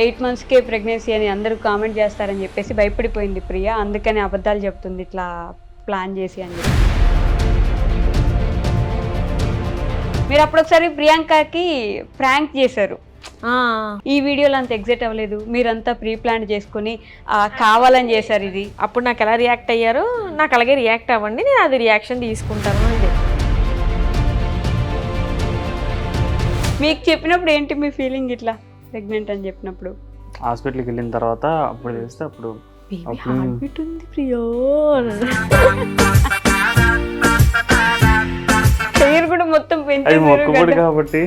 8 monthsకే pregnancy అని అందరూ comment చేస్తారని చెప్పేసి భయపడిపోయింది ప్రియ. అందుకని అబద్ధాలు చెప్తుంది ఇట్లా ప్లాన్ చేసి అని చెప్పి. మీరు అప్పుడు ఒకసారి ప్రియాంకకి ప్రాంక్ చేశారు. ఈ వీడియోలో అంత ఎగ్జైట్ అవ్వలేదు, మీరంతా ప్రీ ప్లాన్ చేసుకుని కావాలని చేశారు ఇది. అప్పుడు నాకు ఎలా రియాక్ట్ అయ్యారో నాకు అలాగే రియాక్ట్ అవ్వండి, నేను అది రియాక్షన్ తీసుకుంటాను అని. మీకు చెప్పినప్పుడు ఏంటి మీ ఫీలింగ్ ఇట్లా ప్రెగ్నెంట్ అని చెప్పినప్పుడు? హాస్పిటల్కి వెళ్ళిన తర్వాత అప్పుడు చేస్తే అప్పుడు ప్రియో పేరు కూడా మొత్తం అది మొక్కుబడి కాబట్టి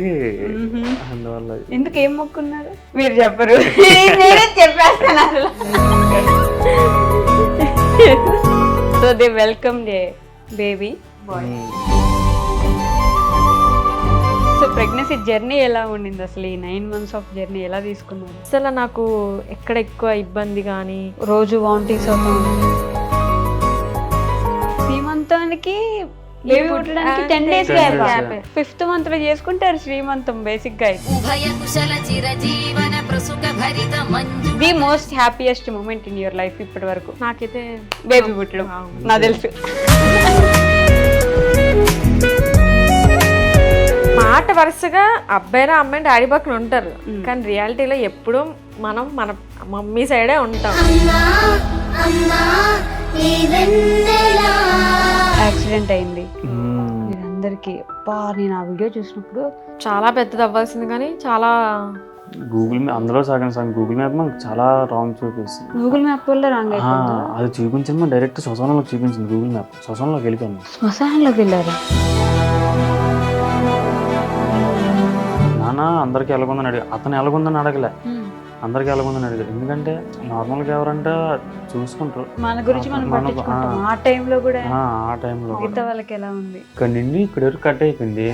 అందువల్ల. ఎందుకు ఏం మొక్కున్నారు మీరు చెప్పరు, నేనే చెప్పేస్తాను. So they welcome the baby bye. So pregnancy journey ఎలా ఉండింది అసలు? ఈ 9 months ఆఫ్ జర్నీ ఎలా తీసుకున్నారు? అసలు నాకు ఎక్కడ ఎక్కువ ఇబ్బంది కానీ రోజు వామిటింగ్స్ అవుతుంది. శ్రీమంతానికి బేబీ పుట్టడానికి 10 days గ్యాప్. 5th month లో చేసుకుంటారు శ్రీమంతం బేసిక్ గా. The most happiest moment in your life ఇప్పటి వరకు? నాకైతే బేబీ పుట్టడం నాకు తెలుసు. మాట వరుసగా అబ్బాయినా అమ్మాయి డాడీ పక్కన ఉంటారు, కానీ రియాలిటీలో ఎప్పుడూ మనం మన మమ్మీ సైడే ఉంటాం. యాక్సిడెంట్ అయింది మీరందరికీ. నేను ఆ వీడియో చూసినప్పుడు చాలా పెద్దది అవ్వాల్సింది కానీ చాలా గూగుల్ మ్యాప్ అందులో సగం గూగుల్ మ్యాప్ మనకు చాలా రాంగ్ చూపిస్తుంది. గూగుల్ మ్యాప్ వల్ల రాంగ్ అయిపోయింది. అది చూపించింది డైరెక్ట్ శ్మశానంలోకి చూపించింది గూగుల్ మ్యాప్. శ్మశానంలోకి వెళ్ళిపోయాను. శ్మశానంలోకి వెళ్ళారు? నాన్న అందరికి ఎలాగుందని అడిగా, అతను ఎలాగుందని అడగలే, అందరికి ఎలాగుందని అడిగారు. ఎందుకంటే నార్మల్గా ఎవరంటే చూసుకుంటారు మన గురించి మనం పట్టించుకుంటాం. ఆ టైంలో కూడా ఆ టైంలో మిగతా వాళ్ళకి ఎలా ఉంది? ఇక్కడ నుండి ఇక్కడ వరకు కట్ అయిపోయింది.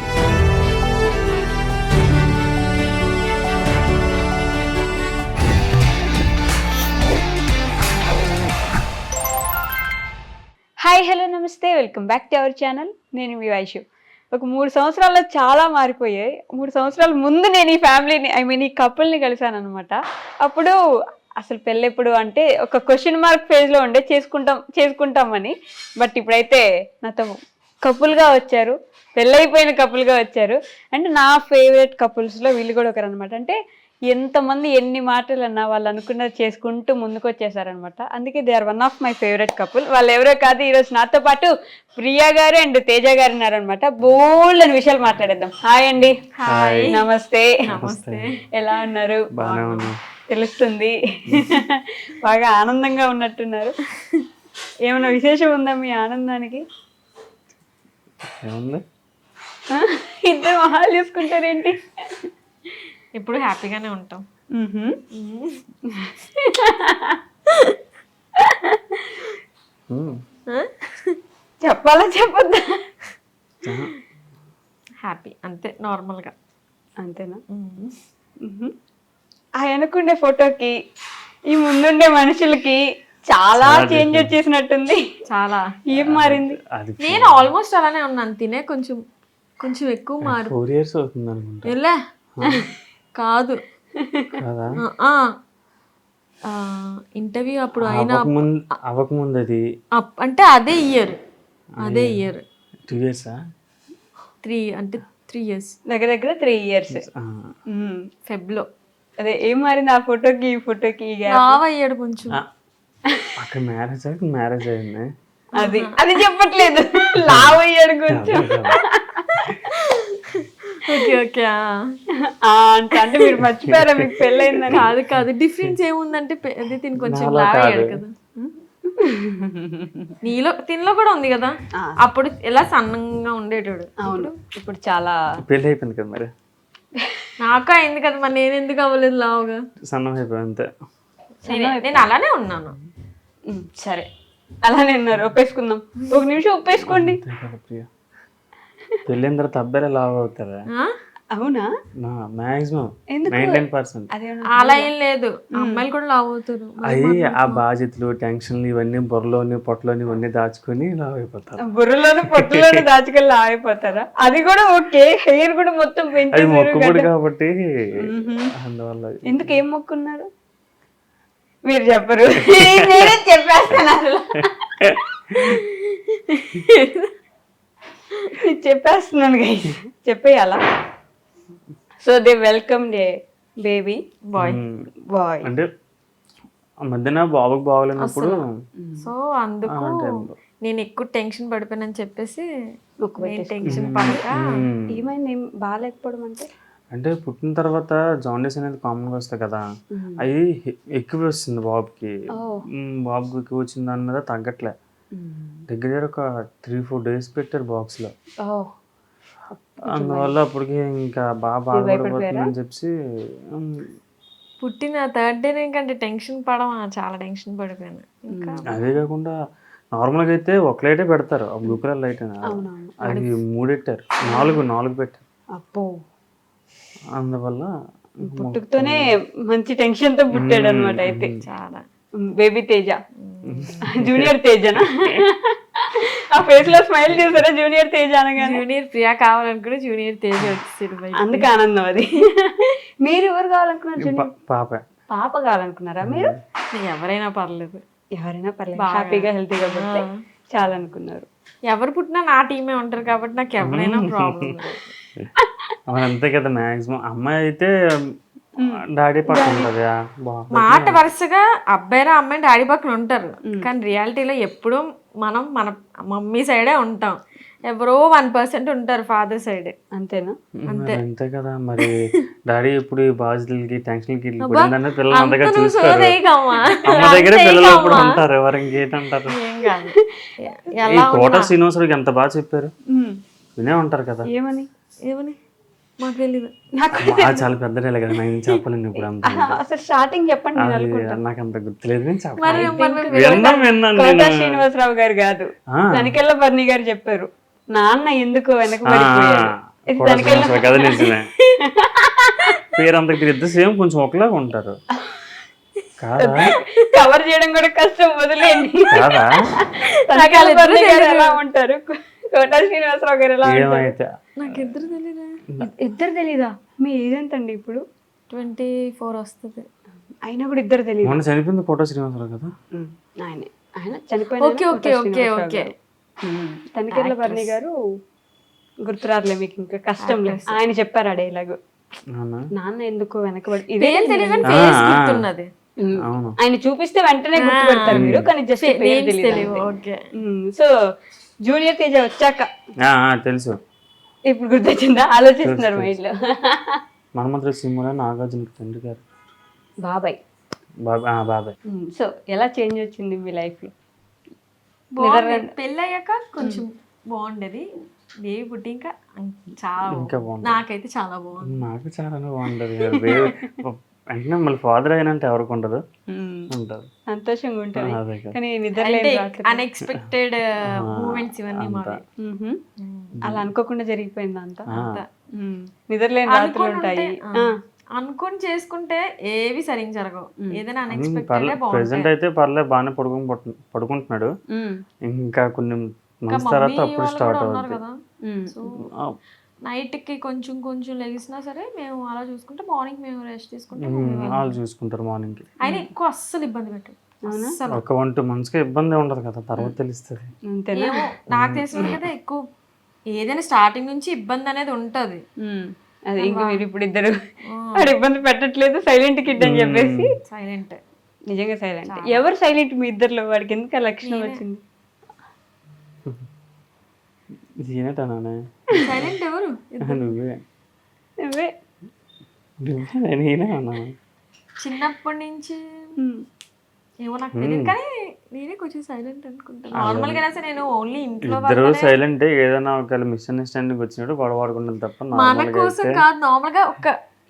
హాయ్ హలో నమస్తే, welcome back to our channel. నేను మీ వైషు. ఒక 3 సంవత్సరాల్లో చాలా మారిపోయాయి. 3 సంవత్సరాల ముందు నేను ఈ ఫ్యామిలీని ఈ కపుల్ని కలిసాను అనమాట. అప్పుడు అసలు పెళ్ళెప్పుడు అంటే ఒక క్వశ్చన్ మార్క్ ఫేజ్లో ఉండే, చేసుకుంటామని. బట్ ఇప్పుడైతే నాతో కపుల్గా వచ్చారు, పెళ్ళైపోయిన కపుల్గా వచ్చారు. అంటే నా ఫేవరెట్ కపుల్స్లో వీళ్ళు కూడా ఒకరు అనమాట. అంటే ఎంతమంది ఎన్ని మాటలు అన్నా వాళ్ళు అనుకున్నది చేసుకుంటూ ముందుకు వచ్చేసారనమాట. అందుకే they are one of my favourite couple. వాళ్ళు ఎవరో కాదు, ఈరోజు నాతో పాటు ప్రియా గారు అండ్ తేజ గారు ఉన్నారనమాట. బోల్డ్ అని విషయాలు మాట్లాడేద్దాం. హాయ్ అండి. హాయ్. నమస్తే. నమస్తే. ఎలా ఉన్నారు? బాగానే ఉన్నా. తెలుస్తుంది, బాగా ఆనందంగా ఉన్నట్టున్నారు. ఏమైనా విశేషం ఉందా మీ ఆనందానికి? ఏముంది, ఇద్దరు మహాలు చూసుకుంటారేంటి? ఇప్పుడు హ్యాపీగానే ఉంటాం. చెప్పాలా చెప్పొద్దా? హ్యాపీ అంతే, నార్మల్గా. అంతేనా? అనుకునే ఫోటోకి ఈ ముందుండే మనుషులకి చాలా చేంజ్ వచ్చేసినట్టుంది. చాలా. ఏం మారింది? నేను ఆల్మోస్ట్ అలానే ఉన్నాను, తినే కొంచెం ఎక్కువ మారు. 4 years అవుతుంది అనుకుంటా. ఎలా కాదు ఇంటర్వ్యూ అప్పుడు అయినా అవ్వకముందు అది అంటే అదే ఇయర్ 2 years 3 అంటే 3 years దగ్గర 3 years ఫెబ్లో. అదే ఏం మారింది ఆ ఫోటోకి ఈ ఫోటోకి? లావ్ అయ్యాడు కొంచెం. అక్కడ మ్యారేజ్ అయింది. అది చెప్పట్లేదు, లావ్ అయ్యాడు కొంచెం. ఓకే అంటే మీరు మర్చిపోయారా మీకు పెళ్ళయిందని? కాదు, డిఫరెన్స్ ఏముందంటే అది తిని కొంచెం లావ్ అయ్యాడు కదా. తినలో కూడా ఉంది కదా, అప్పుడు ఎలా సన్నంగా ఉండేటాడు. అవును, ఇప్పుడు చాలా పెళ్ళి అయిపోయింది కదా. మరి నాకు అయింది కదా, మరి నేను ఎందుకు అవ్వలేదు లావుగా? సన్నం అయిపోయి అంతే. నేను అలానే ఉన్నాను. సరే అలానే ఉన్నారు, ఒప్పేసుకుందాం. 1 నిమిషం ఒప్పేసుకోండి. పెళ్ళైన తర్వాత అబ్బాయిలే లావ్ అవుతారా? అవునా? నా మ్యాక్సిమం ఎందుకు? 99%. అదేమన్నా అలా ఏం లేదు, అమ్మాయిలు కూడా లావ్ అవుతారు. అవి ఆ బాధ్యతలు టెన్షన్లు ఇవన్నీ బుర్రలోని పొట్టలోని ఇవన్నీ దాచుకొని ఇలా అయిపోతారు. బుర్రలోను పొట్టులోను దాచుకెళ్ళి అయిపోతారా? అది కూడా ఓకే, హెయిర్ కూడా మొత్తం అది పెంచేసారు మొక్కుబడి కదా. కాబట్టి మ్మ్. అందువల్ల ఎందుకు ఏం మొక్కున్నారు? మీరు చెప్పరు, నేనే చెప్పేస్తాను అసలు. చెప్పేస్తున్నాను గైస్, చెప్పేయాలా? So they welcome the baby boy. Boy. అంటే ఆ మధ్యన బాబుకి బాగోలేనప్పుడు సో అందుకు అంటే నేను ఎక్కువ టెన్షన్ పడిపోయానని చెప్పేసి మొక్కు నేను పెట్టేసుకున్నాను. టెన్షన్ పడక ఏమైంది? ఏం బాగాలేకపోవడం అంటే? అంటే పుట్టిన తర్వాత జాండీస్ అనేది కామన్గా వస్తాయి కదా, అవి ఎక్కువ వస్తుంది బాబుకి. బాబుకి ఎక్కువ వచ్చిన దాని మీద తగ్గట్లే. దగ్గర దగ్గర ఒక 3-4 days పెట్టారు బాక్స్లో. అందువల్ల అప్పటికి ఇంకా బాగా బాధపడిపోతుందని చెప్పి పుట్టిన థర్డ్ డే ఇంకంటే టెన్షన్ పడమా, చాలా టెన్షన్ పడిపోయాను. ఇంకా అదే కాకుండా నార్మల్గా అయితే ఒక లైటే పెడతారు, ఆ బ్లూ కలర్ లైట్ అని. అది 3 పెట్టారు, 4 పెట్టారు. అప్పో, అందువల్ల పుట్టుకతోనే మంచి టెన్షన్ తో పుట్టాడు అనమాట. అయితే చాలా బేబీ తేజ, జూనియర్ తేజనా? ఆ ఫేస్ లో స్మైల్ చేశారా జూనియర్ తేజ అనగానే? జూనియర్ ప్రియా కావాలనుకుంటే జూనియర్ తేజ వచ్చేసాడు బయట. అందుకే ఆనందం అది. మీరు ఎవరు కావాలనుకున్నారు? జూనియర్ పాప పాప కావాలనుకున్నారా మీరు? ఎవరైనా పర్లేదు, ఎవరైనా పర్లేదు, హ్యాపీగా హెల్తీగా పుట్టితే చాలా అనుకున్నారు. ఎవరు పుట్టినా నా టీమే ఉంటారు కాబట్టి నాకు ఎవరైనా ప్రాబ్లం లేదు. అంతే కదా. మ్యాక్సిమం అమ్మాయి అయితే డాడీ పక్కన ఉంటది. మాట వరుసగా అబ్బాయిరా అమ్మాయి డాడీ పక్కన ఉంటారు, కానీ రియాలిటీలో ఎప్పుడు మనం మన మమ్మీ సైడే ఉంటాం. ఎవరో 1% ఉంటారు ఫాదర్ సైడ్. అంతేనా? అంతే కదా. మరి డాడీ ఇప్పుడు ఈ బాధ్యతలకి టెన్షన్కి పడిందనే పిల్లలు అంతగా చూస్తారు. అమ్మ దగ్గర పిల్లలు ఎప్పుడు ఉంటారు. ఎవరు ఇంకేంటారు? ఈ కోట శ్రీనివాసరావుకి ఎంత బాగా చెప్పారు, వినే ఉంటారు కదా. ఏమని ఏమని మాకు తెలీదు. చాలా పెద్ద డైలాగ్ కదా, నేను చెప్పలేను ఇప్పుడు అంత. అసలు స్టార్టింగ్ చెప్పండి, నేను అనుకుంటాను. నాకు అంత గుర్తులేదు, నేను చెప్పాను. కోట శ్రీనివాసరావు గారు కాదు, తనికెళ్ళ బర్ని గారు చెప్పారు, నాన్న ఎందుకు వెనకబడిపోయాడు. కదా నిజమే. పేరు అంత ఇద్దరు సేమ్, కొంచెం ఒకలాగా ఉంటారు కాదా? కవర్ చేయడం కూడా కష్టం, వదిలేండి. కాదా? తనికెళ్ళ బర్ని గారు ఎలా ఉంటారు, కోట శ్రీనివాసరావు గారు ఎలా ఉంటారు? నాకు ఇద్దరు తెలీదా? ఇద్దరు తెలీదా? మీ ఏజ్ ఎంతండి ఇప్పుడు? 24 వస్తుంది. అయినా కూడా ఇద్దరు తెలియదు. మొన్న చనిపోయింది కోట శ్రీనివాసరావు కదా. ఆయన చనిపోయిన తనికెళ్ళ బర్ని గారు గుర్తురాదులే మీకు, ఇంకా కష్టం లేదు. ఆయన చెప్పారు ఆ డైలాగ్, నాన్న ఎందుకు వెనకబడి. ఇదే గుర్తున్నది, ఆయన చూపిస్తే వెంటనే గుర్తుపెడతారు మీరు, కానీ జస్ట్ తెలియదు. సో జూనియర్ తేజ వచ్చాక తెలుసు. ఇప్పుడు గుర్తొచ్చిందా? ఆలోచిస్తున్నారు మైండ్ లో. మనమంత్రి సినిమాలో నాగార్జున తండ్రి గారు బాబాయ్. బాబాయ్. సో ఎలా చేంజ్ వచ్చింది మీ లైఫ్ లో? పెళ్ళయ్యాక కొంచెం బాగుండేది, బేబీ పుట్టి ఇంకా చాలా నాకైతే చాలా బాగుంది. నాకు చాలా బాగుంటది. అంటే మళ్ళీ ఫాదర్ అయినంటే ఎవరికి ఉండదు, ఉంటారు, సంతోషంగా ఉంటుంది. కానీ అన్ఎక్స్పెక్టెడ్ మూమెంట్స్ ఇవన్నీ మావి. అలా అనుకోకుండా జరిగిపోయింది అంతా. నిద్రలేని రాత్రులు ఉంటాయి. అనుకుని చేసుకుంటే ఏవి సరిగ్గా జరగవు, ఏదైనా అన్ఎక్స్పెక్టెడ్. ప్రెసెంట్ అయితే పర్లేదు, బాగానే పడుకుంటున్నాడు. ఇంకా కొన్ని మంత్స్ తర్వాత అప్పుడు స్టార్ట్ అవుతుంది. నైట్ కి కొంచెం కొంచెం లెగిసినా సరే మేము అలా చూసుకుంటే మార్నింగ్ మేము రెస్ట్ తీసుకుంటాం. వాళ్ళు చూసుకుంటారు మార్నింగ్ కి. అయినా ఎక్కువ అస్సలు ఇబ్బంది పెట్టదు. ఒక 1-2 months కి ఇబ్బంది ఉండదు కదా, తర్వాత తెలుస్తుంది. నాకు తెలిసిన కదా ఎక్కువ ఏదైనా స్టార్టింగ్ నుంచి ఇబ్బంది అనేది ఉంటది. అది ఇంకా మీరు ఇప్పుడు ఇద్దరు వాడు ఇబ్బంది పెట్టట్లేదు, సైలెంట్ కిడ్ అని చెప్పేసి. సైలెంట్, నిజంగా సైలెంట్. ఎవరు సైలెంట్ మీ ఇద్దరులో? వాడికి ఎందుకు ఆ లక్షణం వచ్చింది? సైలెంట్ ఎవరు? నువ్వే. చిన్నప్పటి నుంచి ఏమో నాకు తెలియదు, కానీ నేనే కొంచెం సైలెంట్ అనుకుంటాను. నార్మల్ గా నేను ఓన్లీ ఇంట్లో సైలెంట్. ఏదైనా ఒక మిస్అండర్స్టాండింగ్ వచ్చినట్టు గొడవ ఆడుకుంటాం తప్ప మన కోసం కాదు. నార్మల్ గా ఒక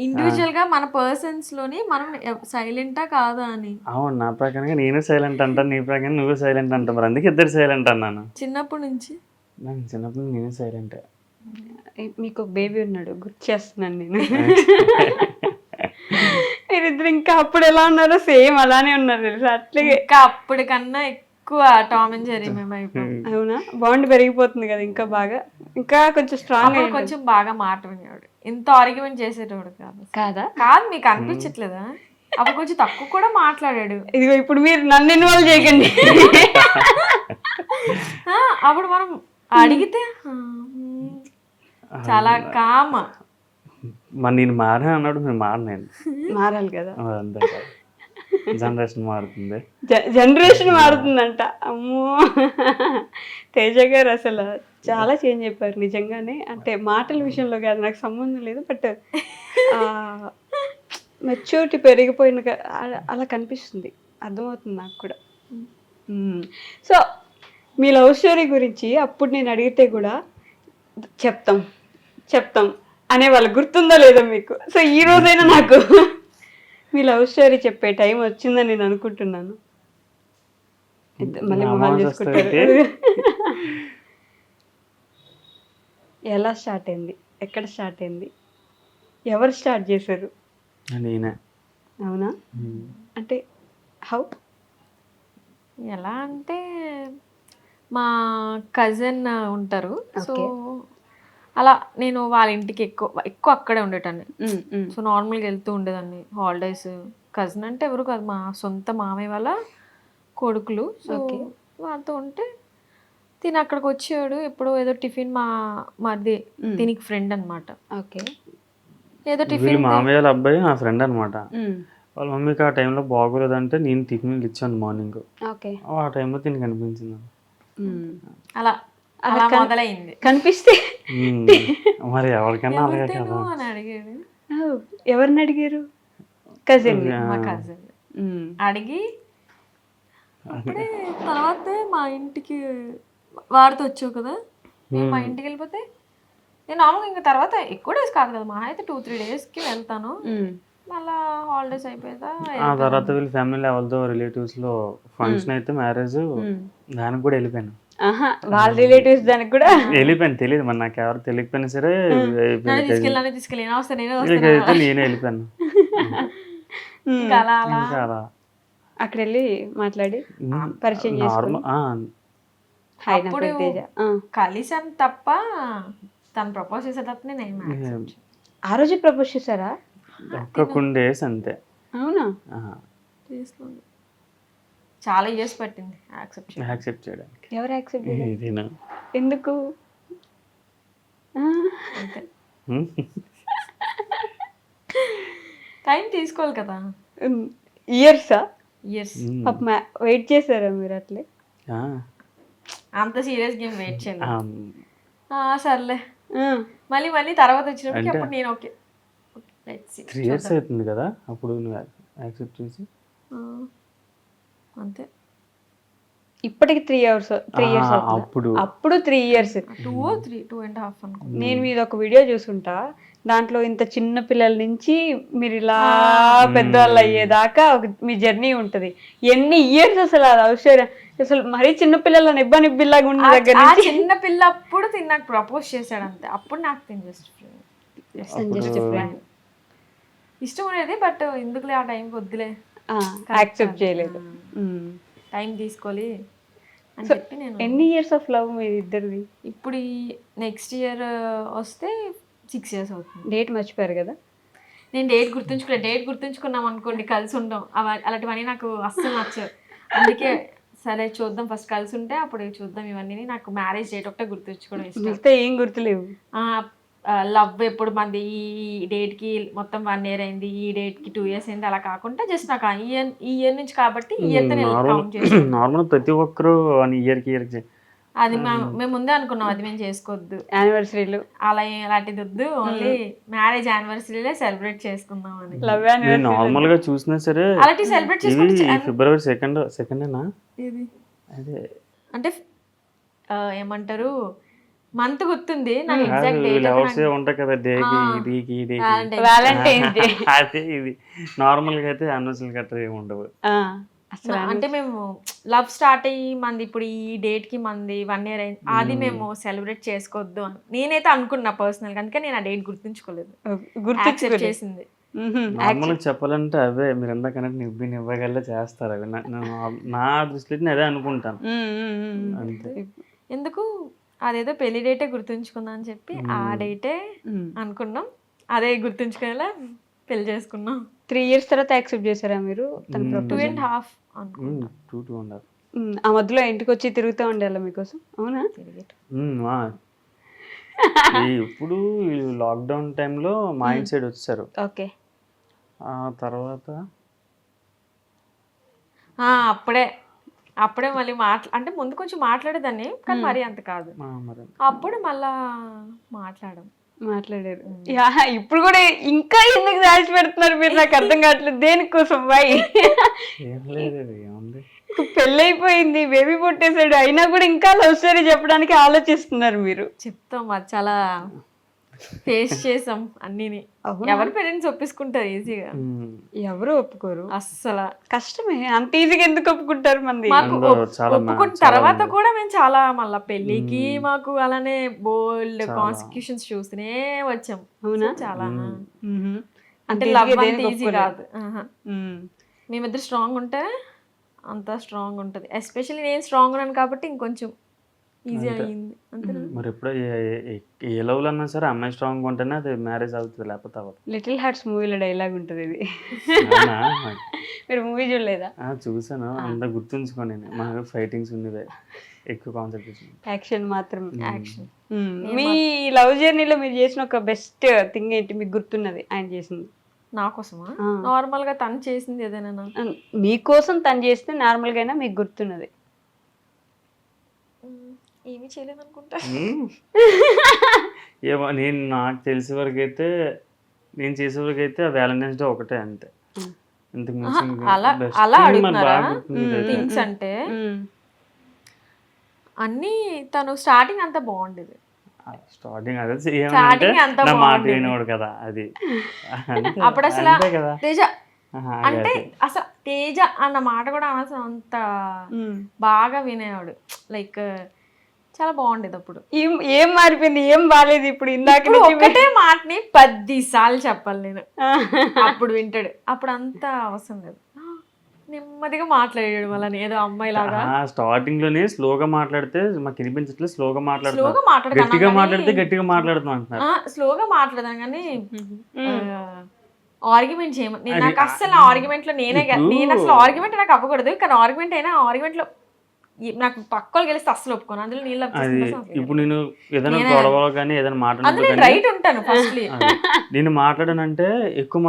ఇండివిజువల్ గా మన పర్సన్స్ లోని మనం సైలెంటా కాదా అని. అవును, నా ప్రకారంగా నేను సైలెంట్ అంటాను, నీ ప్రకారం నువ్వు సైలెంట్ అంటావు. మరి అందుకే ఇద్దరు సైలెంట్ అన్నాను. చిన్నప్పటి నుంచి చిన్నప్పుడు నేనే సైలెంట్. మీకు ఒక బేబీ ఉన్నాడు, గుర్తు చేస్తున్నాను నేను. మీరిద్దరు ఇంకా అప్పుడు ఎలా ఉన్నారో సేమ్ అలానే ఉన్నారు తెలుసా, అట్లే. ఇంకా అప్పటికన్నా ఎక్కువ టామ్ అండ్ జెర్రీ మేము అయిపోయాం. అవునా, బాండ్ పెరిగిపోతుంది కదా ఇంకా బాగా, ఇంకా కొంచెం స్ట్రాంగ్ అప్పుడు కొంచెం బాగా మాట వినేవాడు, ఇంత ఆర్గ్యుమెంట్ చేసేటోడు కాదు. కాదా? కాదు, మీకు అనిపించట్లేదా? అప్పుడు కొంచెం తక్కువ కూడా మాట్లాడాడు. ఇదిగో ఇప్పుడు మీరు నన్ను ఇన్వాల్వ్ చేయకండి. అప్పుడు మనం అడిగితే చాలా కామ. మరి నేను మారా అన్నాడు, నేను మారనేను. మారాలి కదా, అంతే కదా, జనరేషన్ మారుతుంది. జనరేషన్ మారుతుందంట. అమ్మో, తేజ గారు అసలు చాలా చేంజ్ అయిపోయారు నిజంగానే. అంటే మాటల విషయంలో కాదు, నాకు సంబంధం లేదు, బట్ మెచ్యూరిటీ పెరిగిపోయిన అలా కనిపిస్తుంది, అర్థమవుతుంది నాకు కూడా. సో మీ లవ్ స్టోరీ గురించి అప్పుడు నేను అడిగితే కూడా చెప్తాం అనే వాళ్ళు గుర్తుందో లేదో మీకు. సో ఈ రోజైనా నాకు మీ లవ్ స్టోరీ చెప్పే టైం వచ్చిందని నేను అనుకుంటున్నాను. మళ్ళీ మొహాలు చూసుకుంటారు. ఎలా స్టార్ట్ అయింది, ఎక్కడ స్టార్ట్ అయింది, ఎవరు స్టార్ట్ చేశారు? నేనే. అవునా, అంటే హౌ? ఎలా అంటే మా కజిన్ ఉంటారు, సో అలా నేను వాళ్ళ ఇంటికి ఎక్కువ అక్కడే ఉండేటాన్ని. సో నార్మల్గా వెళ్తూ ఉండేదాన్ని హాలిడేస్. కజిన్ అంటే ఎవరు కాదు, మా సొంత మామయ్య వాళ్ళ కొడుకులు. సో వాళ్ళతో ఉంటే తిని అక్కడికి వచ్చాడు ఎప్పుడో, ఏదో టిఫిన్ మాది దీనికి ఫ్రెండ్ అనమాట. ఓకే, ఏదో టిఫిన్ మామయ్య వాళ్ళ అబ్బాయి నా ఫ్రెండ్ అనమాట. వాళ్ళ మమ్మీకి ఆ టైంలో బాగోలేదంటే నేను టిఫిన్ ఇచ్చాను మార్నింగ్. ఆ టైంలో తిని కనిపించింది. అలా అలా మొదలైంది. కనిపిస్తే మరి ఎవరికైనా అలాగే కదా అని అడిగాడు. ఎవరిని అడిగారు? కజిన్. మా కజిన్ అడిగి అప్పుడే తర్వాత మా ఇంటికి వాడితో వచ్చావు కదా, నేను మా ఇంటికి వెళ్ళిపోతే నేను నార్మల్గా ఇంకా తర్వాత ఎక్కువ డేస్ కాదు కదా, మా అయితే 2-3 డేస్కి వెళ్తాను. మళ్ళా హాలిడేస్ అయిపోయిందా ఆ తర్వాత వీళ్ళ ఫ్యామిలీ వాళ్ళతో రిలేటివ్స్ లో ఫంక్షన్ అయితే మ్యారేజ్, దానికి కూడా వెళ్ళిపోయాను. వాళ్ళ రిలేటివ్స్ దానికి కూడా వెళ్ళిపోయాను. తెలియదు మరి, నాకు ఎవరు తెలియకపోయినా సరే నేనే వెళ్ళిపోయాను. అలా అక్కడ వెళ్ళి మాట్లాడి పరిచయం అప్పుడు కలిసాను తప్ప తను ప్రపోజ్ చేసేటప్పుడు నేను ఆ రోజు ప్రపోజ్ చేశారా? ఒక్క డేస్ అంతే. అవునా? చాలా ఇయర్స్ పట్టింది యాక్సెప్ట్ చేయడానికి. ఎవరు యాక్సెప్ట్ చేయలేదు? ఎందుకు? టైం తీసుకోవాలి కదా. ఇయర్సా? ఇయర్స్ వెయిట్ చేశారా మీరు అట్లే? అంత సీరియస్ గేమ్ వెయిట్ చేయలేదు. సర్లే మళ్ళీ మళ్ళీ తర్వాత వచ్చినప్పుడు అప్పుడు నేను ఓకే 3 years అవుతుంది కదా అప్పుడు నువ్వు యాక్సెప్ట్ చేసి. అంతే. ఇప్పటికి 3 years అప్పుడు 3 years 2.5 అనుకో. నేను మీద ఒక వీడియో చూసుంటా, దాంట్లో ఇంత చిన్న పిల్లల నుంచి మీరు ఇలా పెద్దవాళ్ళు అయ్యేదాకా మీ జర్నీ ఉంటది. ఎన్ని ఇయర్స్ అసలు అది అవసరం, అసలు మరీ చిన్న పిల్లలని నిబ్బిలాగా ఉన్న దగ్గర నుంచి చిన్న పిల్ల అప్పుడు నాకు ప్రపోజ్ చేశాడు అంతే. అప్పుడు నాకు ఇష్టం ఉండేది, బట్ ఎందుకులే ఆ టైంకి వద్దులే యాక్సెప్ట్ చేయలేదు. టైం తీసుకోవాలి అని చెప్పి నేను. ఎన్ని ఇయర్స్ ఆఫ్ లవ్ మీ ఇద్దరిది? ఇప్పుడు నెక్స్ట్ ఇయర్ వస్తే 6 years అవుతుంది. డేట్ మర్చిపోయారు కదా? నేను డేట్ గుర్తుంచుకున్నాం అనుకోండి కలిసి ఉంటాం, అలాంటివన్నీ నాకు అస్సలు నచ్చవు. అందుకే సరే చూద్దాం, ఫస్ట్ కలిసి ఉంటే అప్పుడు చూద్దాం ఇవన్నీ. నాకు మ్యారేజ్ డేట్ ఒకటే గుర్తుంచుకోవడం ఇష్టం. ఏం గుర్తులేవు. లవ్ ఎప్పుడు మంది ఈ డేట్కి మొత్తం 1 year అయింది, ఈ డేట్కి 2 years అయింది, అలా కాకుండా జస్ట్ నాకు ఈ ఇయర్ నుంచి కాబట్టి ఈ ఇయర్తో నేను కౌంట్ చేస్తాను. నార్మల్ ప్రతి ఒక్కరు 1 year అది మేము ముందే అనుకున్నాం, అది మేము చేసుకోవద్దు, యానివర్సరీలు అలా అలాంటిది వద్దు, ఓన్లీ మ్యారేజ్ యానివర్సరీలే సెలబ్రేట్ చేసుకుందాం అని. నార్మల్ గా చూసినా సరే అలాంటి సెలబ్రేట్ చేసుకుంటే February 2nd అదే అంటే ఏమంటారు మంత్ గుర్తుంది నాకు, ఎగ్జాక్ట్ డేట్ ఉంటాయి కదా వ్యాలంటైన్స్ డే. అదే ఇది నార్మల్ గా అయితే యానివర్సరీ గట్రా ఏమి ఉండవు. అసలు అంటే మేము లవ్ స్టార్ట్ అయ్యి మంది ఇప్పుడు ఈ డేట్ కి మంది 1 year అయింది, అది మేము సెలబ్రేట్ చేసుకోవద్దు అని నేనైతే అనుకున్నా పర్సనల్ గా, అందుకే నేను ఆ డేట్ గుర్తుంచుకోలేదు. యాక్సెప్ట్ చేసింది. నార్మల్గా చెప్పాలంటే అవే మీరు ఎందాకనంటే ఇవ్వగల చేస్తారు అవి. నా దృష్టిలో నేను అదే అనుకుంటాను అంతే. ఎందుకు అదేదో పెళ్లి డేటే గుర్తుంచుకుందాం అని చెప్పి ఆ డేటే అనుకున్నాం, అదే గుర్తుంచుకునేలా పెళ్లి చేసుకున్నాం. 3 years తర్వాత యాక్సెప్ట్ చేశారా మీరు తన 2.5 అనుకున్నా. 2.5. ఆ మధ్యలో ఇంటికి వచ్చి తిరుగుతూ ఉండాలి మీకోసం, అవునా? ఇప్పుడు లాక్డౌన్ టైంలో మా ఇంటి సైడ్ వచ్చారు. ఓకే. ఆ తర్వాత అప్పుడే మళ్ళీ అంటే ముందు కొంచెం మాట్లాడేదాన్ని కానీ మరీ అంత కాదు. అప్పుడు మళ్ళా మాట్లాడారు. ఇప్పుడు కూడా ఇంకా ఎందుకు దాచి పెడుతున్నారు మీరు, నాకు అర్థం కావట్లేదు దేనికోసం. బాయ్ పెళ్ళైపోయింది, బేబీ పుట్టేసాడు, అయినా కూడా ఇంకా లవ్ స్టోరీ చెప్పడానికి ఆలోచిస్తున్నారు మీరు. చెప్తాం, అది చాలా ఫేస్ చేసాం అన్నిని. ఎవరి పేరెంట్స్ ఒప్పించుకుంటారు ఈజీగా? ఎవరు ఒప్పుకోరు, అస్సలు కష్టమే. అంత ఈజీగా ఎందుకు ఒప్పుకుంటారు? మంది ఒప్పుకున్న తర్వాత కూడా మేము చాలా మళ్ళా పెళ్లికి మాకు అలానే బోల్డ్ కాన్సిక్యూషన్స్ చూస్తూనే వచ్చాం. అవునా? చాలా అంటే లవ్ అంత ఈజీ కాదు. మేమిద్దరు స్ట్రాంగ్ ఉంటే అంత స్ట్రాంగ్ ఉంటది. ఎస్పెషల్లీ నేను స్ట్రాంగ్ ఉన్నాను కాబట్టి ఇంకొంచెం ఈజీ అయ్యింది. అంతేనా? మరి ఎప్పుడో ఏ లవ్లో అన్నా సరే అమ్మాయి స్ట్రాంగ్ ఉంటేనే అది మ్యారేజ్ అవుతుంది, లేకపోతే అవ్వదు. లిటిల్ హార్ట్స్ మూవీలో డైలాగ్ ఉంటుంది ఇది. మీరు మూవీ చూడలేదా? చూసాను, అంత గుర్తుంచుకోండి. మా ఫైటింగ్స్ ఉన్నవే ఎక్కువ కాన్సన్ట్రేషన్, యాక్షన్ మాత్రం. యాక్షన్. మీ లవ్ జర్నీలో మీరు చేసిన ఒక బెస్ట్ థింగ్ ఏంటి మీకు గుర్తున్నది ఆయన చేసింది? నా కోసమా? నార్మల్ గా తను చేసింది ఏదైనా మీకోసం తను చేస్తే నార్మల్ గా అయినా మీకు గుర్తున్నది? ఏమీ చేయలేదు అనుకుంటా. ఏమో నాకు తెలిసే వరకు అయితే నేను చేసే వరకు అయితే వ్యాలంటైన్స్ డే ఒకటే, అంతే. ఇంతకు అలా అడుగుతున్నారా థింగ్స్ అంటే? అన్నీ తను స్టార్టింగ్ అంతా బాగుండేది. స్టార్టింగ్ అదే అంతా మాట వినేవాడు కదా, అది అప్పుడు అసలు తేజ అంటే అసలు తేజ అన్న మాట కూడా అనవసరం, అంత బాగా వినేవాడు. లైక్ చాలా బాగుండేది అప్పుడు. ఏం మారిపోయింది, ఏం బాగాలేదు ఇప్పుడు? ఇందాక ఒకటే మాటని 10 సార్లు చెప్పాలి నేను, అప్పుడు వింటాడు. అప్పుడు అంతా అవసరం లేదు, నెమ్మదిగా మాట్లాడాడు. మళ్ళీ ఏదో అమ్మాయి లాగా. స్టార్టింగ్ లోనే స్లోగా మాట్లాడితే మాకు వినిపించట్లేదు, స్లోగా మాట్లాడుతున్నాం, గట్టిగా మాట్లాడితే గట్టిగా మాట్లాడుతున్నాం అంటున్నారు. స్లోగా మాట్లాడదాం కానీ ఆర్గ్యుమెంట్ చేయమని నాకు అస్సలు ఆర్గ్యుమెంట్ లో నేను అసలు ఆర్గ్యుమెంట్ నాకు అవ్వకూడదు, కానీ ఆర్గ్యుమెంట్ అయినా ఆర్గ్యుమెంట్ లో నాకు పక్కలు గెలిస్తే అస్సలు ఒప్పుకోను. అందులో నీళ్ళు ఇప్పుడు నేను ఏదైనా గొడవలో కానీ ఏదైనా మాట్లాడాను, రైట్ ఉంటాను ఫస్ట్లీ. నేను మాట్లాడానంటే ఎక్కువ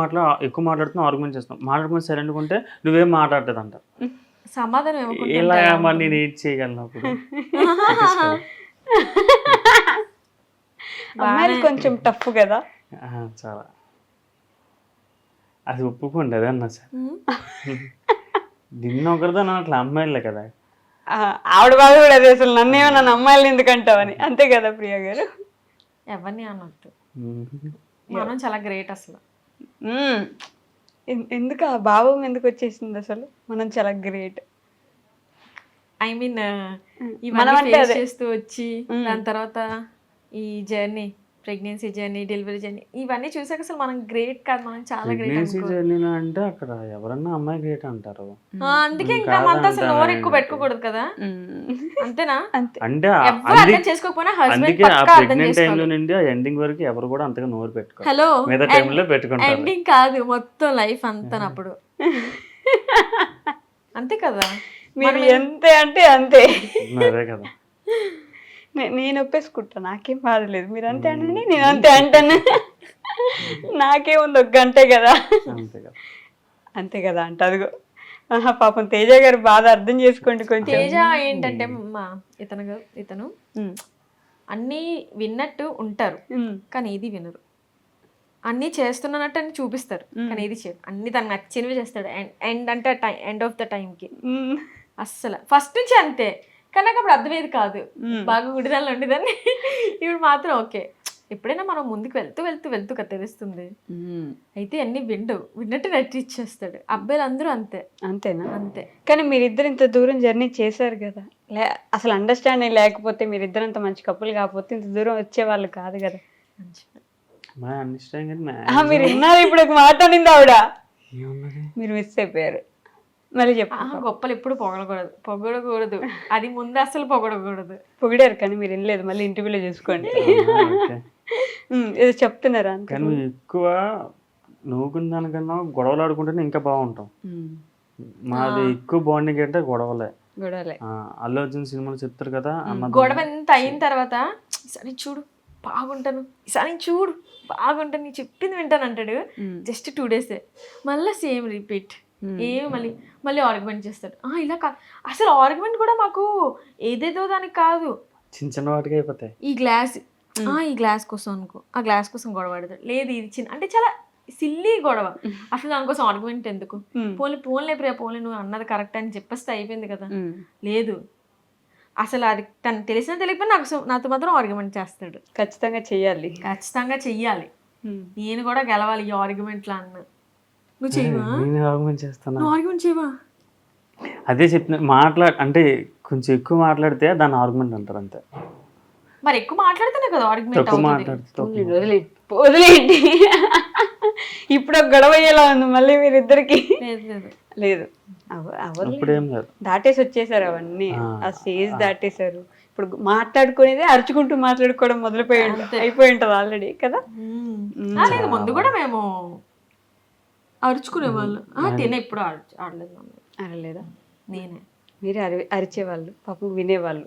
మాట్లాడుతున్నా, ఆర్గ్యుమెంట్ చేస్తాను. మాట్లాడుకుని సైలెంట్ ఉంటే నువ్వేం మాట్లాడలేదు అంటారు. సమాధానం ఇలా మరి నేను ఏం చేయగలను అప్పుడు? అమ్మాయిలు కొంచెం టఫ్ కదా చాలా. అది ఒప్పుకోండి, అదే అన్నా సార్. నిన్న ఒకరితో అట్లా అమ్మాయిలే కదా. ఆవిడ బాధ కూడా అదే, అసలు నన్నేమో నన్ను అమ్మాయిలు ఎందుకంటావని. అంతే కదా ప్రియా గారు? ఎవరిని అన్నట్టు మనం చాలా గ్రేట్ అసలు. ఎందుకు ఆ భావం ఎందుకు వచ్చేసింది అసలు? మనం చాలా గ్రేట్. ఐ మీన్ ఇవన్నీ చేస్తూ వచ్చి దాని తర్వాత ఈ journey, pregnancy journey, delivery journey, ఇవన్నీ చూసాక అసలు మనం గ్రేట్ కాదు, మనం చాలా గ్రేట్ జర్నీలో అంటే అక్కడ ఎవరన్నా అమ్మాయి గ్రేట్ అంటారు. అందుకే ఇంకా మనతో అసలు నోరు ఎక్కువ పెట్టుకోకూడదు కదా, అంతేనా? అంటే అర్థం చేసుకోకపోయినా హస్బెండ్ పక్కా అర్థం చేసుకోవాలి. ఎండింగ్ వరకు ఎవరు కూడా అంతగా నోరు పెట్టుకోరు. హలో, మిగతా టైంలో పెట్టుకుంటారు. ఎండింగ్ కాదు, మొత్తం లైఫ్ అంతా అప్పుడు. అంతే కదా, మీరు ఎంతే అంటే అంతే. అదే కదా, నేను ఒప్పేసుకుంటా, నాకేం బాధలేదు. మీరు అంతే అనండి, నేను అంతే అంటాను. నాకేముంది, 1 గంటే కదా. అంతే కదా అంట. అదిగో పాపం తేజ గారు బాధ అర్థం చేసుకోండి కొంచెం. తేజ ఏంటంటే ఇతను అన్నీ విన్నట్టు ఉంటారు కానీ ఏది వినరు. అన్నీ చేస్తున్నట్టు అని చూపిస్తారు కానీ ఏది చేయరు. అన్ని తనకు నచ్చినవి చేస్తాడు. ఎండ్ అంటే ఎండ్ ఆఫ్ ద టైంకి అస్సలు ఫస్ట్ నుంచి అంతే. కానీ నాకు అప్పుడు అర్థమయ్యేది కాదు, బాగా గుడిదాల్లో ఉండేదాన్ని. ఇప్పుడు మాత్రం ఓకే, ఎప్పుడైనా మనం ముందుకు వెళ్తూ వెళ్తూ వెళ్తూ కదా తెలుస్తుంది. అయితే అన్ని విన్నట్టు నటిచ్చేస్తాడు. అబ్బాయిలు అందరూ అంతే. అంతేనా? అంతే. కానీ మీరిద్దరు ఇంత దూరం జర్నీ చేశారు కదా, అసలు అండర్స్టాండింగ్ లేకపోతే మీరిద్దరు అంత మంచి కప్పులు కాకపోతే ఇంత దూరం వచ్చేవాళ్ళు కాదు కదా. మా అండర్స్టాండింగ్ మీరు విన్నారు, ఇప్పుడు ఒక మాట అనింది ఆవిడ, మీరు మిస్ అయిపోయారు. మళ్ళీ చెప్పు. గొప్పలు ఎప్పుడు పొగడకూడదు. అది ముందు అసలు పొగడకూడదు. పొగిడారు కానీ మీరు వినలేదు, మళ్ళీ ఇంటర్వ్యూలో చూసుకోండి. ఏదో చెప్తున్నారా? కానీ ఎక్కువ నవ్వుకున్న దానికన్నా గొడవలు ఆడుకుంటేనే ఇంకా బాగుంటాం. మాది ఎక్కువ బాండింగ్ అంటే గొడవలే. అల్లు అర్జున్ సినిమాలు చెప్తారు కదా, గొడవ ఎంత అయిన తర్వాత ఈసారి చూడు బాగుంటాను, ఈసారి చూడు బాగుంటాను, నీ చెప్పింది వింటాను అంటాడు. జస్ట్ 2 days మళ్ళీ సేమ్ రిపీట్. మళ్ళీ ఆర్గ్యుమెంట్ చేస్తాడు. ఇలా కాదు, అసలు ఆర్గ్యుమెంట్ కూడా మాకు ఏదేదో దానికి కాదు, చిన్న చిన్న వాటికి అయిపోతాయి. ఈ గ్లాస్ కోసం అనుకో, ఆ గ్లాస్ కోసం గొడవ పడతాడు. లేదు ఇది చిన్న అంటే చాలా సిల్లీ గొడవ, అసలు దానికోసం ఆర్గ్యుమెంట్ ఎందుకు? పోన్లే ప్రియా పోన్లే, నువ్వు అన్నది కరెక్ట్ అని చెప్పేస్తే అయిపోయింది కదా. లేదు, అసలు అది తను తెలిసినా తెలియకపోయినా నాతో మాత్రం ఆర్గ్యుమెంట్ చేస్తాడు. ఖచ్చితంగా చెయ్యాలి. నేను కూడా గెలవాలి ఈ ఆర్గ్యుమెంట్లో అన్న. నువ్వు చేయవా? ఆర్గ్యుమెంట్ చేయవా? అదే చెప్పిన అంటే కొంచెం ఎక్కువ మాట్లాడితే దాన్ని ఆర్గ్యుమెంట్ అంటారు అంతే. మరి ఎక్కువ మాట్లాడితేనే కదా ఆర్గ్యుమెంట్. వదిలేండి. ఇప్పుడు గొడవ అయ్యేలా ఉంది మళ్ళీ మీరిద్దరికి. లేదు, దాటేసి వచ్చేసారు అవన్నీ, ఆ స్టేజ్ దాటేశారు. ఇప్పుడు మాట్లాడుకునేది అరుచుకుంటూ మాట్లాడుకోవడం అయిపోయి ఉంటుంది ఆల్రెడీ కదా. లేదు, ముందు కూడా మేము అరుచుకునే వాళ్ళు. తినే ఇప్పుడు ఆడలేదా? నేనే. మీరే అరిచేవాళ్ళు, పాపం వినేవాళ్ళు.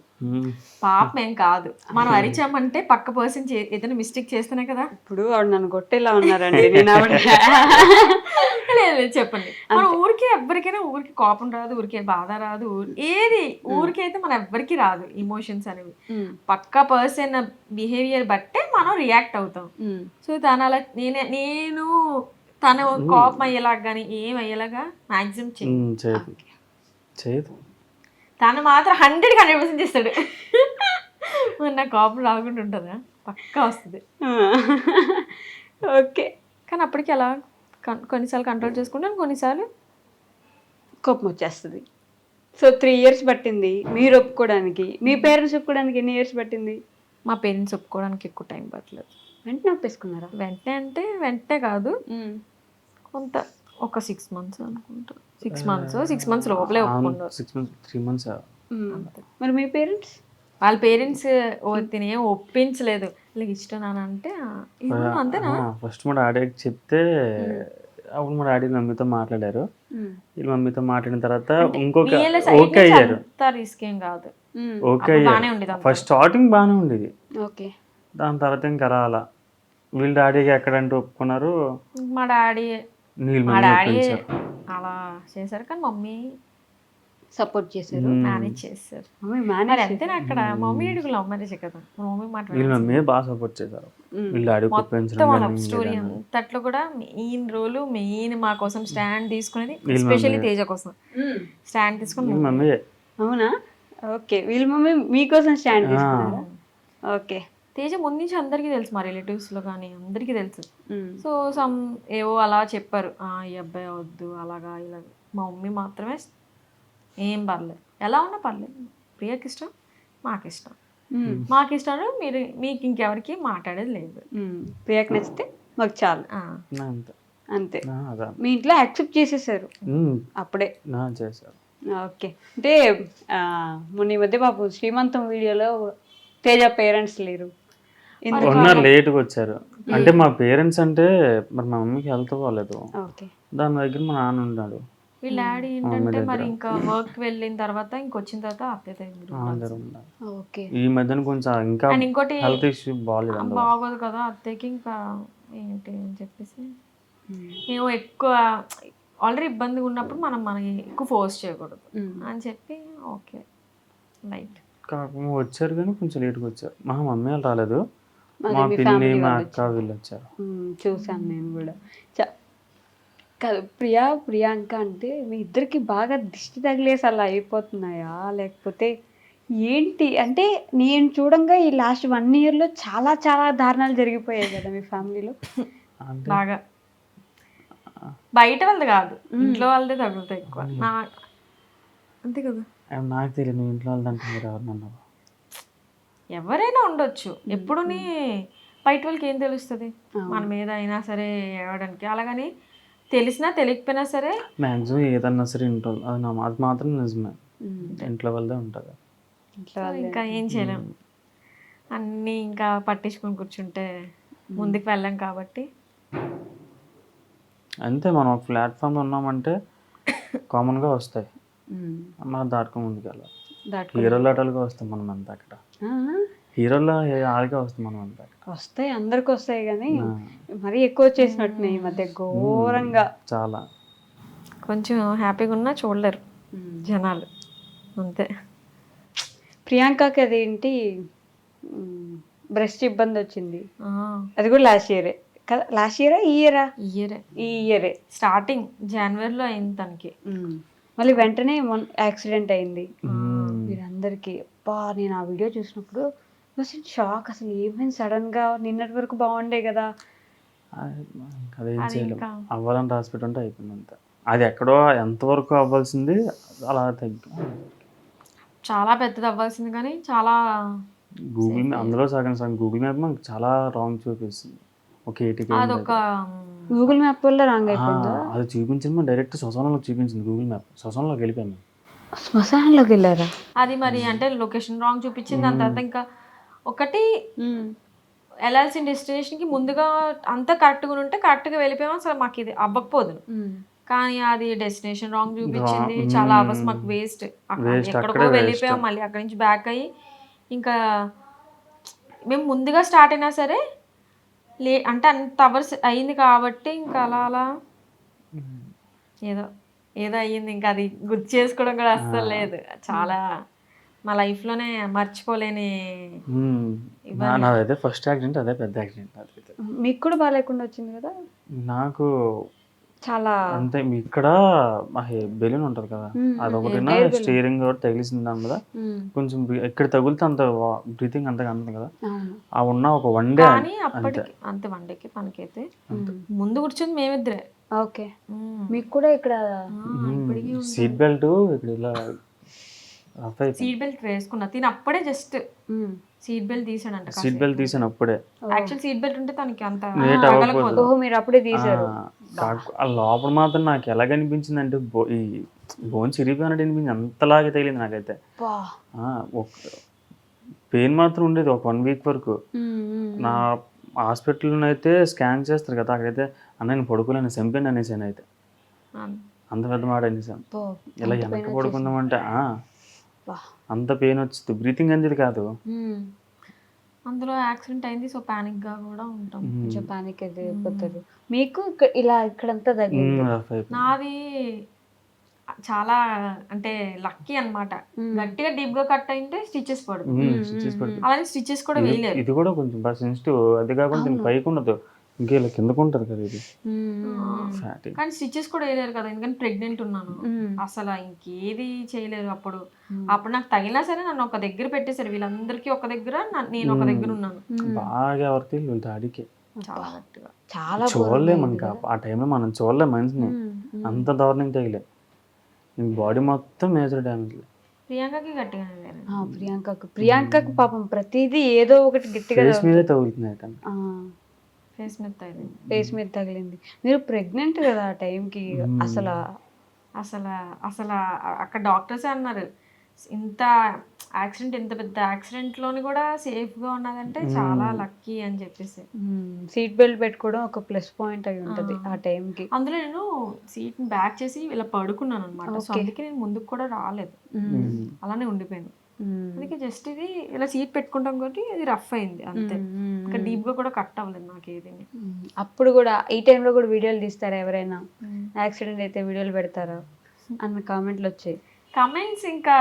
పాపం ఏం కాదు, మనం అరిచామంటే పక్క పర్సన్ ఏదైనా మిస్టేక్ చేస్తేనే కదా. ఇప్పుడు ఆవిడ నన్ను కొట్టేలా ఉన్నారండి. నేను ఆవిడ లేదు చెప్పండి, మన ఊరికి ఎవరికైనా ఊరికి కోపం రాదు, ఊరికే బాధ రాదు, ఏది ఊరికి అయితే మన ఎవ్వరికి రాదు ఎమోషన్స్ అనేవి. పక్క పర్సన్ బిహేవియర్ బట్టే మనం రియాక్ట్ అవుతాం. సో తన అలా నేను తన కోపం అయ్యేలాగా కానీ ఏం అయ్యేలాగా మ్యాక్సిమం చేయదు. తను మాత్రం 100% చేస్తాడు. నా కోపం రాకుండా ఉంటుందా? పక్కా వస్తుంది. ఓకే. కానీ అప్పటికి అలా కొన్నిసార్లు కంట్రోల్ చేసుకుంటాను, కొన్నిసార్లు కోపం వచ్చేస్తుంది. సో 3 years పట్టింది మీరు ఒప్పుకోవడానికి. మీ పేరెంట్స్ ఒప్పుకోవడానికి ఎన్ని years పట్టింది? మా పేరెంట్స్ ఒప్పుకోవడానికి ఎక్కువ టైం పట్టలేదు. వెంటనే ఒప్పేసుకున్నారా? వెంటనే కాదు, కొంత ఒక 6 months అనుకుంటా. 6 months లోపలే ఒప్పుకున్నారు. 3 months. మరి మీ పేరెంట్స్? వాళ్ళ పేరెంట్స్ తినే ఒప్పించలేదు. ఇలా ఇష్టం నాన్న అంటే అంతేనా. ఫస్ట్ మా డాడీకి చెప్తే అప్పుడు మా డాడీ మమ్మీతో మాట్లాడారు. వీళ్ళు మమ్మీతో మాట్లాడిన తర్వాత ఇంకొక ఓకే అయ్యారు. రిస్క్ ఏం కాదు, ఓకే అయ్యారు. ఫస్ట్ స్టార్టింగ్ బాగానే ఉండేది. దాని తర్వాత ఇంకా రాలా. వీళ్ళ డాడీకి ఎక్కడంటే ఒప్పుకున్నారు. మా డాడీ అలా చేశారు, కానీ మమ్మీ సపోర్ట్ చేశారు, మేనేజ్ చేశారు. అంతేనా అక్కడ మమ్మీ డాడీ లవ్ మ్యారేజ్ కదా. మమ్మీ బాగా సపోర్ట్ చేశారు. లవ్ స్టోరీ అంతట్లో కూడా మెయిన్ మా కోసం స్టాండ్ తీసుకునేది, ఎస్పెషల్లీ తేజ కోసం స్టాండ్ తీసుకుని మమ్మీ. అవునా? ఓకే, వీళ్ళ మమ్మీ మీకోసం స్టాండ్ తీసుకున్నారా? ఓకే. తేజ ముందు నుంచి అందరికీ తెలుసు, మా రిలేటివ్స్లో కానీ అందరికీ తెలుసు. సో ఏవో అలా చెప్పారు, ఈ అబ్బాయి వద్దు అలాగా ఇలాగ. మా మమ్మీ మాత్రమే ఏం పర్లేదు, ఎలా ఉన్నా పర్లేదు, ప్రియకి ఇష్టం మాకు ఇష్టం, మాకు ఇష్టం, మీకు ఇంకెవరికి మాట్లాడేది లేదు, ప్రియకి నచ్చితే మాకు చాలు అంతే. మీ ఇంట్లో యాక్సెప్ట్ చేసేసారు అప్పుడే? చేశారు. ఓకే. అంటే మొన్న ఈ మధ్య బాబు శ్రీమంతం వీడియోలో తేజ పేరెంట్స్ లేరు, ఉన్నారు, లేట్గా వచ్చారు. అంటే మా పేరెంట్స్ అంటే మరి మా మమ్మీకి హెల్త్ బాగాలేదు, దాని దగ్గర మా నాన్న ఉన్నాడు. వీళ్ళ డాడీ ఏంటంటే మరి ఇంకా వర్క్ వెళ్ళిన తర్వాత ఇంకొచ్చిన తర్వాత అత్తయ్య ఈ మధ్యన కొంచెం ఇంకా ఇంకోటి హెల్త్ ఇష్యూ బాగోదు కదా అత్తయ్యకి, ఇంకా ఏంటి అని చెప్పేసి మేము ఎక్కువ ఆల్రెడీ ఇబ్బందిగా ఉన్నప్పుడు మనకి ఎక్కువ ఫోర్స్ చేయకూడదు అని చెప్పి ఓకే లైట్ కాకపోతే వచ్చారు, కానీ కొంచెం లేట్గా వచ్చారు. మా మమ్మీ వాళ్ళు రాలేదు, మా పిన్ని మా అక్క వీళ్ళు వచ్చారు. చూసాను నేను కూడా. కాదు ప్రియాంక అంటే మీ ఇద్దరికి బాగా దిష్టి తగిలేసి అలా అయిపోతున్నాయా, లేకపోతే ఏంటి అంటే నేను చూడంగా ఈ లాస్ట్ 1 ఇయర్లో చాలా చాలా దారుణాలు జరిగిపోయాయి కదా మీ ఫ్యామిలీలో. అంటే బాగా బయట వాళ్ళది కాదు, ఇంట్లో వాళ్ళదే తగులుతాయి ఎక్కువ. నా అంతే కదా, నాకు తెలియదు నువ్వు ఇంట్లో వాళ్ళదంటే మీరు ఎవరినన్నావు. ఎవరైనా ఉండొచ్చు, ఎప్పుడుని బయట వాళ్ళకి ఏం తెలుస్తుంది మన మీద అయినా సరే ఏడవడానికి. అలాగని తెలిసినా తెలియకపోయినా సరే మ్యాక్సిమం ఏదన్నా సరే ఇంట్లో అది మాత్రం నిజమే, ఇంట్లో వాళ్ళదే ఉంటుంది. ఇంకా ఏం చేయలేం, అన్నీ ఇంకా పట్టించుకొని కూర్చుంటే ముందుకు వెళ్ళాం కాబట్టి. అంతే, మనం ఒక ప్లాట్ఫామ్లో ఉన్నామంటే కామన్గా వస్తాయి, మనం దాటుకొని ముందుకు వెళ్ళాలి. హీరోలు ఆటలుగా వస్తాం మనం అంతా అక్కడ, హీరోలో ఆడిగా వస్తాం మనం అంతా అక్కడ. వస్తాయి, అందరికి వస్తాయి, కానీ మరీ ఎక్కువ వచ్చేసినట్టున్నాయి ఈ మధ్య ఘోరంగా. చాలా కొంచెం హ్యాపీగా ఉన్నా చూడలేరు జనాలు, అంతే. ప్రియాంకకి అదేంటి బ్రెస్ట్ ఇబ్బంది వచ్చింది, అది కూడా లాస్ట్ ఇయరే కదా? లాస్ట్ ఇయరా ఈ ఇయరే స్టార్టింగ్ జనవరిలో అయింది తనకి. మళ్ళీ వెంటనే యాక్సిడెంట్ అయింది మీరందరికీ. అబ్బా నేను ఆ వీడియో చూసినప్పుడు షాక్, అసలు ఏమైంది సడన్ గా, నిన్నటి వరకు బాగుండే కదా. అదేం చేయలేము, అవ్వాలని రాసి పెట్టుంటే అయిపోయింది అంతా. అది ఎక్కడో ఎంతవరకు అవ్వాల్సింది అలా తగ్గి చాలా పెద్దది అవ్వాల్సింది, కానీ చాలా గూగుల్ అందులో సగం గూగుల్ మ్యాప్ మనకు చాలా రాంగ్ చూపిస్తుంది. ఒక 80 అదొక గూగుల్ మ్యాప్ వల్ల రాంగ్ అయిపోయిందా? అది చూపించింది డైరెక్ట్ శ్మశానంలోకి చూపించింది గూగుల్ మ్యాప్, శ్మశానంలోకి వెళ్ళిపోయాను. శ్మశానంలోకి వెళ్ళారా? అది మరి అంటే లొకేషన్ రాంగ్ చూపించింది. దాని తర్వాత ఇంకా ఒకటి వెళ్ళాల్సిన డెస్టినేషన్కి ముందుగా అంతా కరెక్ట్గా ఉంటే కరెక్ట్గా వెళ్ళిపోయాము, అసలు మాకు ఇది అవ్వకపోదు. కానీ అది డెస్టినేషన్ రాంగ్ చూపించింది, చాలా అవర్స్ మాకు వేస్ట్. ఎక్కడికో వెళ్ళిపోయాం, మళ్ళీ అక్కడి నుంచి బ్యాక్ అయ్యి ఇంకా మేము ముందుగా స్టార్ట్ అయినా సరే అంటే అంత అవర్స్ అయింది కాబట్టి ఇంకా అలా అలా ఏదో ఏదో అయ్యింది. ఇంకా అది గుర్తు చేసుకోవడం కూడా అస్సలు లేదు. చాలా మా లైఫ్లోనే మర్చిపోలేని. నాదైతే ఫస్ట్ యాక్సిడెంట్, అదే పెద్ద యాక్సిడెంట్. అదైతే మీకు కూడా బాగాలేకుండా వచ్చింది కదా? నాకు చాలా అంతే. ఇక్కడ బెలూన్ ఉంటుంది కదా, అదొకటి స్టీరింగ్ తగిలిసింది దాని మీద కొంచెం. ఎక్కడ తగిలితే అంత బ్రీతింగ్ అంతగా అంటుంది కదా, ఆ ఉన్న ఒక 1 డే. అప్పటికి అంతే 1 డేకి పనికైతే ముందు కూర్చొని మేమిద్దరే. ఓకే, మీకు కూడా ఇక్కడ సీట్ బెల్ట్ ఇక్కడ ఇలా సీట్ బెల్ట్ వేసుకున్నా తిని అప్పుడే, జస్ట్ సీట్ బెల్ట్ తీసాడంట. సీట్ బెల్ట్ తీసాను అప్పుడే. యాక్చువల్ సీట్ బెల్ట్ ఉంటే తనకి అంత మీరు అప్పుడే తీసారు. లోపల మాత్రం నాకు ఎలాగ అనిపించింది అంటే ఈ బోన్ చిరిగిపోయినట్టు అనిపించింది, అంతలాగే తగిలింది నాకైతే. పెయిన్ మాత్రం ఉండేది ఒక 1 వీక్ వరకు. నా హాస్పిటల్లో అయితే స్కాన్ చేస్తారు కదా, అక్కడైతే అన్న పడుకోలేను, చంపాను అనేసాను. అయితే అంత పెద్ద మాట అనేసాను. ఇలా వెనక పడుకుందామంటే అంత పెయిన్ వచ్చింది, బ్రీతింగ్ అనేది కాదు. అందులో యాక్సిడెంట్ అయింది, సో పానిక్ గా కూడా ఉంటాం. పానిక్ అయిపోతారు. మీకు ఇలా ఇక్కడంతా తగ్గింది. నాది చాలా అంటే లక్కీ అన్నమాట. గట్టిగా డీప్ గా కట్ అయితే స్టిచెస్ పడదు, అలానే స్టిచెస్ కూడా వేయలేదు. ఇది కూడా కొంచెం బాగా సెన్సిటివ్, అది కాకుండా దీని పైకి ఉండదు, ఇంకా ఇలా కిందకు ఉంటుంది కదా ఇది. కానీ స్టిచెస్ కూడా వేయలేరు కదా, ఎందుకంటే ప్రెగ్నెంట్ ఉన్నాను. అసలు ఇంకేది చేయలేరు. అప్పుడు నాకు తగిలినా సరే నన్ను ఒక దగ్గర పెట్టేశారు, వీళ్ళందరికీ ఒక దగ్గర, నేను ఒక దగ్గర ఉన్నాను. బాగా ఎవరికి వీళ్ళ డాడీకి చాలా గట్టిగా, చాలా చూడలేము ఇంకా ఆ టైంలో, మనం చూడలేము మనిషిని, అంత దారుణంగా తగిలే. బాడీ మొత్తం మేజర్ డ్యామేజ్. ప్రియాంకకి గట్టిగానే. ప్రియాంకకు పాపం ప్రతిదీ ఏదో ఒకటి గట్టిగా ఫేస్ మీదే తగులుతుంది, ఫేస్ మీద తగిలింది. మీరు ప్రెగ్నెంట్ కదా ఆ టైంకి. అసలు అక్కడ డాక్టర్సే అన్నారు, ఇంత యాక్సిడెంట్, ఇంత పెద్ద యాక్సిడెంట్లోని కూడా సేఫ్గా ఉన్నదంటే చాలా లక్కీ అని చెప్పేసి. సీట్ బెల్ట్ పెట్టుకోవడం ఒక ప్లస్ పాయింట్ అయి ఉంటుంది ఆ టైంకి. అందులో నేను సీట్ని బ్యాక్ చేసి ఇలా పడుకున్నాను అనమాట, సో అందుకే నేను ముందుకు కూడా రాలేదు, అలానే ఉండిపోయాను. అందుకే జస్ట్ ఇది ఇలా సీట్ పెట్టుకుంటాం కాబట్టి ఇది రఫ్ అయింది అంతే, ఇంకా డీప్ గా కూడా కట్ అవ్వలేదు నాకు ఏది. అప్పుడు కూడా ఈ టైంలో కూడా వీడియోలు తీస్తారా ఎవరైనా? యాక్సిడెంట్ అయితే వీడియోలు పెడతారా అన్న కామెంట్లు వచ్చాయి. కమెంట్స్ ఇంకా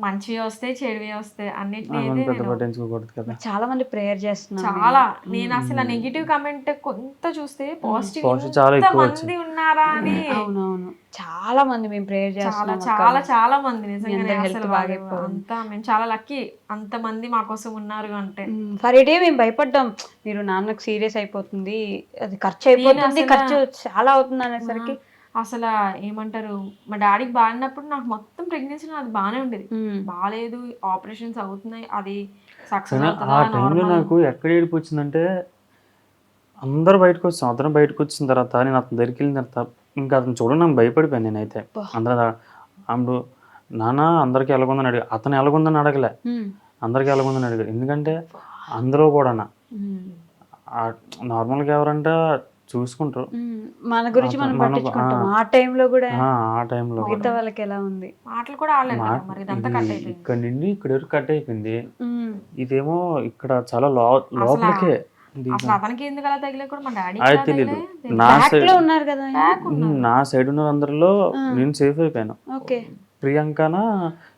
మంచివి వస్తాయి చెడువి వస్తాయి అన్నిటిని మనం అయితే పెద్ద నేను పట్టించుకోకూడదు కదా. చాలా మంది ప్రేయర్ చేస్తున్నారు. చాలా నేను అసలు నెగిటివ్ కమెంట్ కొంత చూస్తే Positive పాజిటివ్ చాలా ఎంత ఎక్కువ మంది ఉన్నారా అని అవునవును, చాలా మంది మేము ప్రేయర్ చాలా చేస్తున్నాం చాలా చాలా మంది నిజంగానే అందరి health అసలు బాగా వాళ్ళు అంతా మేము చాలా లక్కీ అంత మంది మా కోసం ఉన్నారు అంటే. ఫర్ డే మేము భయపడ్డాం, మీరు నాన్నకు సీరియస్ అయిపోతుంది, అది ఖర్చు అయిపోతుంది, ఖర్చు చాలా అవుతుంది అనేసరికి అసలు ఏమంటారు మా డాడీకి బాగున్నప్పుడు నాకు మొత్తం ప్రెగ్నెన్సీ అది బాగానే ఉండేది, బాగాలేదు ఆపరేషన్స్ అవుతున్నాయి అది సక్సెస్ ఆ అవుతుందా టైంలో నాకు ఎక్కడ ఏడుపు వచ్చిందంటే, అందరూ బయటకు వచ్చాం, అతను బయటకు వచ్చిన తర్వాత నేను అతని దగ్గరికి వెళ్ళిన తర్వాత ఇంకా అతను చూడండి నాకు భయపడిపోయాను నేనైతే. అందరూ అప్పుడు నాన్న అందరికీ ఎలాగుందని అడిగా, అతను ఎలాగుందని అడగలే, అందరికీ ఎలాగుందని అడిగాడు. ఎందుకంటే అందరూ కూడా నార్మల్గా ఎవరంటే చూసుకుంటారు, మన గురించి మనం పట్టించుకుంటాం. ఆ టైంలో కూడా ఆ టైంలో మిగతా వాళ్ళకి ఎలా ఉంది, మాటలు కూడా ఆడలేదు కదా, మరి ఇదంతా కట్ అయిపోయింది. ఇక్కడ నుండి ఇక్కడ వరకు కట్ అయిపోయింది, ఇదేమో ఇక్కడ చాలా లోపలికే. అసలు అతనికి ఎందుకు అలా తగిలే కూడా మా డాడీ అది తెలీదు. ఉన్నారు కదా. నా సైడ్ ఉన్న అందరిలో నేను సేఫ్ అయిపోయాను. ఓకే, ప్రియాంకనా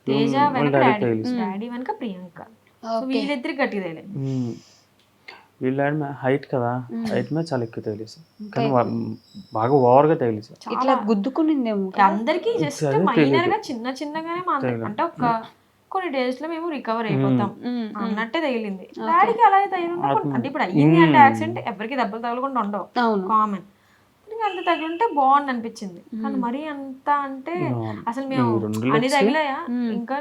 తేజ వెనక డాడీ వెనక ప్రియాంక, వీళ్ళిద్దరు గట్టిగా తగిలేదు. వీళ్ళ హైట్ కదా, హైట్ మీద చాలా ఎక్కువ తగిలేసి, కానీ బాగా ఓవర్గా తగిలేసి ఇట్లా గుద్దుకునిందేమో. అందరికి జస్ట్ మైనర్ గా చిన్న చిన్నగానే అంటే ఒక కొన్ని డేస్ లో మేము రికవర్ అయిపోతాం అన్నట్టే తగిలింది. డాడీకి అలా తగిలి అంటే ఇప్పుడు అయ్యింది అంటే యాక్సిడెంట్ ఎవరికి దెబ్బలు తగలకుండా ఉండవు, కామన్. అంత తగిలింటే బాగుంది అనిపించింది, కానీ మరీ అంత అంటే అసలు మేము అన్ని తగిలాయా. ఇంకా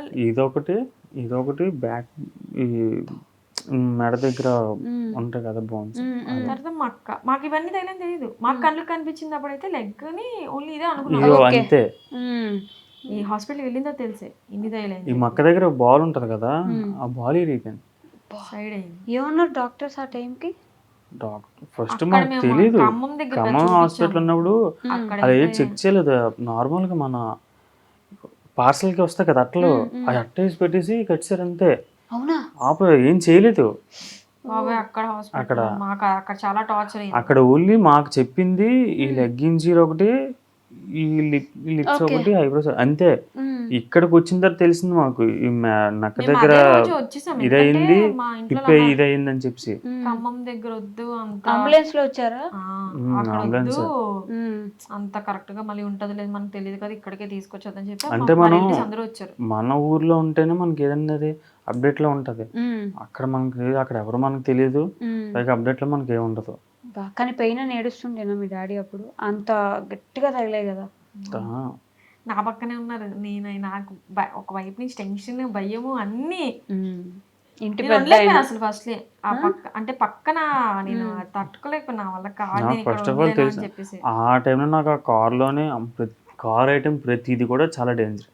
ఇదొకటి బ్యాక్ ఈ మెడ దగ్గర ఉంటాయి కదా బోన్స్. తర్వాత మాకు ఇవన్నీ తగిలని తెలియదు, మాకు కళ్ళకి కనిపించింది అప్పుడైతే లెగ్ ని ఓన్లీ ఇదే అనుకున్నాం. అంతే, ఈ హాస్పిటల్ వెళ్ళిందో తెలిసే ఇన్ని తగిలేదు. ఈ మక్క దగ్గర బాల్ ఉంటది కదా, ఆ బాల్ ఇరిగిపోయింది, సైడ్ అయింది. ఏమన్నారు డాక్టర్స్ ఆ టైంకి? ఫస్ట్ మాకు తెలీదు, ఖమ్మం హాస్పిటల్ ఉన్నప్పుడు అది చెక్ చేయలేదు. నార్మల్ గా మన పార్సల్ కి వస్తాయి కదా అట్టలు, అది అట్ట వేసి పెట్టేసి కట్టారు అంతే. ఏం చేయలేదు అక్కడ చాలా టార్చర్ అయింది. అక్కడ ఓన్లీ మాకు చెప్పింది ఈ లెగ్ ఇంజరీ ఒకటి, ఈ లిప్స్ ఒకటి, ఐబ్రోస్ అంతే. ఇక్కడికి వచ్చిన తర్వాత తెలిసింది మాకు ఈ నక్క దగ్గర ఇదయింది, హిప్ ఇదయింది అని చెప్పి. ఖమ్మం దగ్గర వద్దు, అంబులెన్స్ లో వచ్చారా? అంబులెన్స్ అంత కరెక్ట్ గా మళ్ళీ ఉంటది లేదు మనకు తెలియదు కదా, ఇక్కడికే తీసుకొచ్చదని చెప్పి అంటే మనం అందరూ వచ్చారు. మన ఊర్లో ఉంటేనే మనకి ఏదన్నా అప్డేట్ లో ఉంటది, అక్కడ మనకి అక్కడ ఎవరు మనకు తెలియదు, పైగా అప్డేట్ లో మనకి ఏముండదు. కానీ పెయిన్ అని ఏడుస్తుండేనా మీ డాడీ అప్పుడు? అంత గట్టిగా తగిలే కదా. నా పక్కనే ఉన్నారు, నాకు ఒక వైపు నుంచి టెన్షన్ భయము అన్ని. ఇంటి అసలు ఫస్ట్ ఆ పక్క అంటే పక్కన నేను తట్టుకోలేకపోయినా వాళ్ళ కాదు చెప్పేసి. ఆ టైంలో నాకు ఆ కార్లోనే కార్ ఐటమ్ ప్రతిది కూడా చాలా డేంజర్,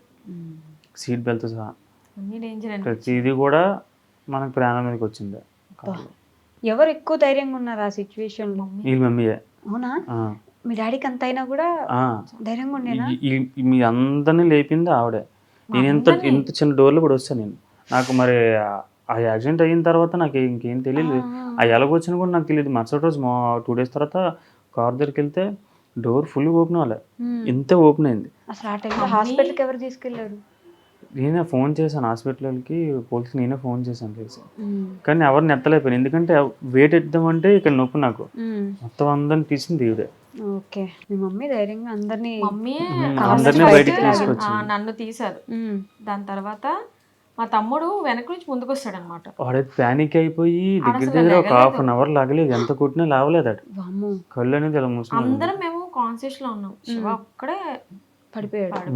సీట్ బెల్ట్ సహా అన్ని డేంజర్, ప్రతిది కూడా మనకు ప్రాణం మీదకి వచ్చింది. ఎవరు ఎక్కువ ధైర్యంగా ఉన్నారు ఆ సిచ్యువేషన్ లో? వీళ్ళ మమ్మీయే. అవునా? మీ డాడీకి అంత అయినా కూడా ధైర్యంగా ఉండేనా? మీ అందరినీ లేపింది ఆవిడే. నేను ఇంత చిన్న డోర్లో కూడా వస్తాను నేను. నాకు మరి ఆ యాక్సిడెంట్ అయిన తర్వాత నాకు ఇంకేం తెలియదు, ఆ ఎలాగొచ్చినా కూడా నాకు తెలియదు. మరుసటి రోజు 2 days తర్వాత కార్ దగ్గరికి వెళ్తే డోర్ ఫుల్ ఓపెన్ అవ్వలే, ఇంత ఓపెన్ అయింది. అసలు ఆ టైంలో హాస్పిటల్కి ఎవరు తీసుకెళ్ళారు? నేనే ఫోన్ చేశాను హాస్పిటల్కి, పోలీసుకి నేనే ఫోన్ చేశాను తెలిసి, కానీ ఎవరిని ఎత్తలేకపోయాను. ఎందుకంటే వెయిట్ ఎత్తామంటే ఇక్కడ నొప్పి, నాకు మొత్తం అందరిని తీసింది ఈవిడే. ఓకే, మీ మమ్మీ ధైర్యంగా అందరినీ బయటికి తీసుకొచ్చింది. నన్ను తీశారు. దాని తర్వాత మా తమ్ముడు వెనక నుంచి ముందుకు వస్తాడు అనమాట. వాడైతే ప్యానిక్ అయిపోయి దగ్గర ఒక 1/2 hour లాగలేదు, ఎంత కొట్టినా లావలేదు. కళ్ళు అనేది అలా మూసుకున్నాడు. అందరం మేము కాన్షియస్ లో ఉన్నాం, శివ ఒక్కడే పడిపోయాడు.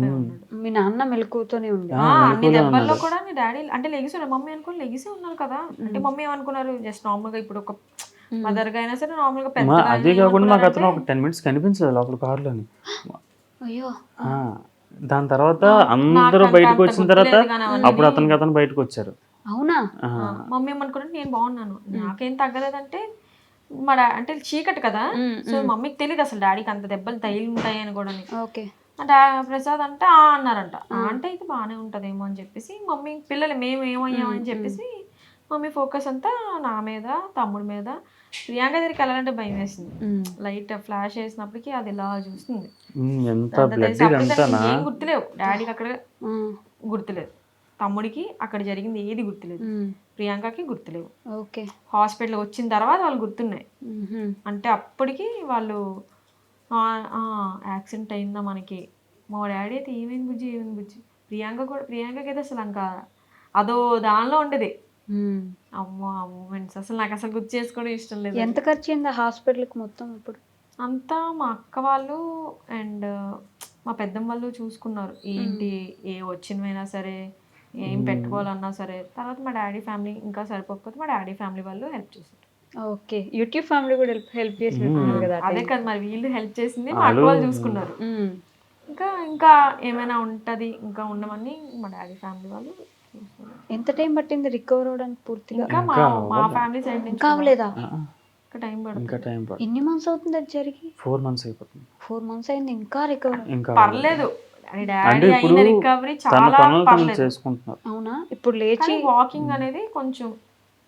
మీ నాన్న మెలకుతోనే ఉండే. అన్ని దెబ్బల్లో కూడా మీ డాడీ అంటే లెగిసాడు, మమ్మీ అనుకుని లెగిసి ఉన్నారు కదా. అంటే మమ్మీ ఏమనుకున్నారు, జస్ట్ నార్మల్ గా ఇప్పుడు ఒక మదర్ గా అయినా సరే నార్మల్ గా పెద్ద. అదే కాకుండా నాకు అతను ఒక 10 minutes కనిపించలేదు లోపల కార్లోని. అయ్యో. దాని తర్వాత అందరూ బయటకు వచ్చిన తర్వాత అప్పుడు అతను బయటకు వచ్చారు. అవునా? మమ్మీ ఏమనుకున్నట్టు నేను బాగున్నాను, నాకేం తగ్గలేదంటే మా అంటే చీకటి కదా, సో మమ్మీకి తెలియదు అసలు డాడీకి అంత దెబ్బలు తగిలి ఉంటాయి అని కూడా. ప్రసాద్ అంటే అన్నారంట, అంటే అయితే బాగానే ఉంటదేమో అని చెప్పేసి మమ్మీ పిల్లలు మేము ఏమయ్యామని చెప్పేసి మమ్మీ ఫోకస్ అంతా నా మీద, తమ్ముడి మీద. ప్రియాంక దగ్గరికి వెళ్ళాలంటే భయం వేసింది, లైట్ ఫ్లాష్ వేసినప్పటికీ అది ఇలా చూస్తుంది. ఏం గుర్తులేవు డాడీకి, అక్కడ గుర్తులేదు. తమ్ముడికి అక్కడ జరిగింది ఏది గుర్తులేదు, ప్రియాంకకి గుర్తులేవు. ఓకే. హాస్పిటల్ వచ్చిన తర్వాత వాళ్ళు గుర్తున్నాయి. అంటే అప్పటికి వాళ్ళు యాక్సిడెంట్ అయిందా మనకి, మా డాడీ అయితే ఏమైంది బుజ్జి ప్రియాంకకి అయితే అసలు ఇంకా అదో దానిలో ఉండేది. అమ్మో ఆ మూమెంట్స్ అసలు నాకు అసలు గుర్తు చేసుకోవడం ఇష్టం లేదు. ఎంత ఖర్చు అయింది హాస్పిటల్కి మొత్తం అప్పుడు? అంతా మా అక్క వాళ్ళు అండ్ మా పెద్దమ్మ వాళ్ళు చూసుకున్నారు. ఏంటి ఏ వచ్చినవైనా సరే, ఏం పెట్టుకోవాలన్నా సరే. తర్వాత మా డాడీ ఫ్యామిలీ ఇంకా సరిపోకపోతే మా డాడీ ఫ్యామిలీ వాళ్ళు హెల్ప్ చేశారు. ఓకే. యూట్యూబ్ ఫ్యామిలీ కూడా హెల్ప్ చేసినట్టున్నారు కదా. అదే కదా మరి, వీళ్ళు హెల్ప్ చేసింది మా అక్క వాళ్ళు చూసుకున్నారు. ఇంకా ఏమైనా ఉంటది ఇంకా ఉండమని మా డాడీ ఫ్యామిలీ వాళ్ళు. ఎంత టైం పట్టింది రికవర్ అవడానికి పూర్తిగా? ఇంకా మా ఫ్యామిలీ సైడ్ నుంచి కావలేదా? ఇంకా టైం పడుతుంది. ఎన్ని మంత్స్ అవుతుంది అది జరిగి? 4 months అయిపోతుంది. 4 months అయింది ఇంకా రికవర్? పర్లేదు, డాడీ అయిన రికవరీ చాలా పర్లేదు. చేసుకుంటున్నారు. అవునా? ఇప్పుడు లేచి వాకింగ్ అనేది కొంచెం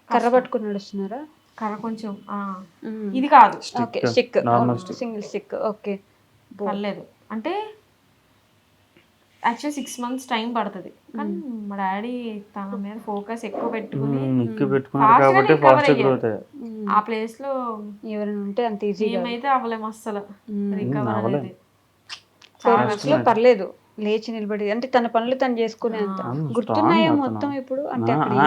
కర్ర పట్టుకుని నడుస్తున్నారా? కర్ర కొంచెం ఇది కాదు, okay, stick, single stick. Okay, పర్లేదు. అంటే యాక్చువల్లీ 6 months టైం పడుతుంది, కానీ మా డాడీ తన మీద ఫోకస్ ఎక్కువ పెట్టుకుని ఆ ప్లేస్ లో ఎవరైనా ఉంటే అంత ఈజీ ఏమైతే అవ్వలేము అస్సలు రికవర్ అనేది. 4 months లో పర్లేదు, లేచి నిలబడి అంటే తన పనులు తను చేసుకునే అంత గుర్తున్నాయో మొత్తం ఇప్పుడు? అంటే కానీ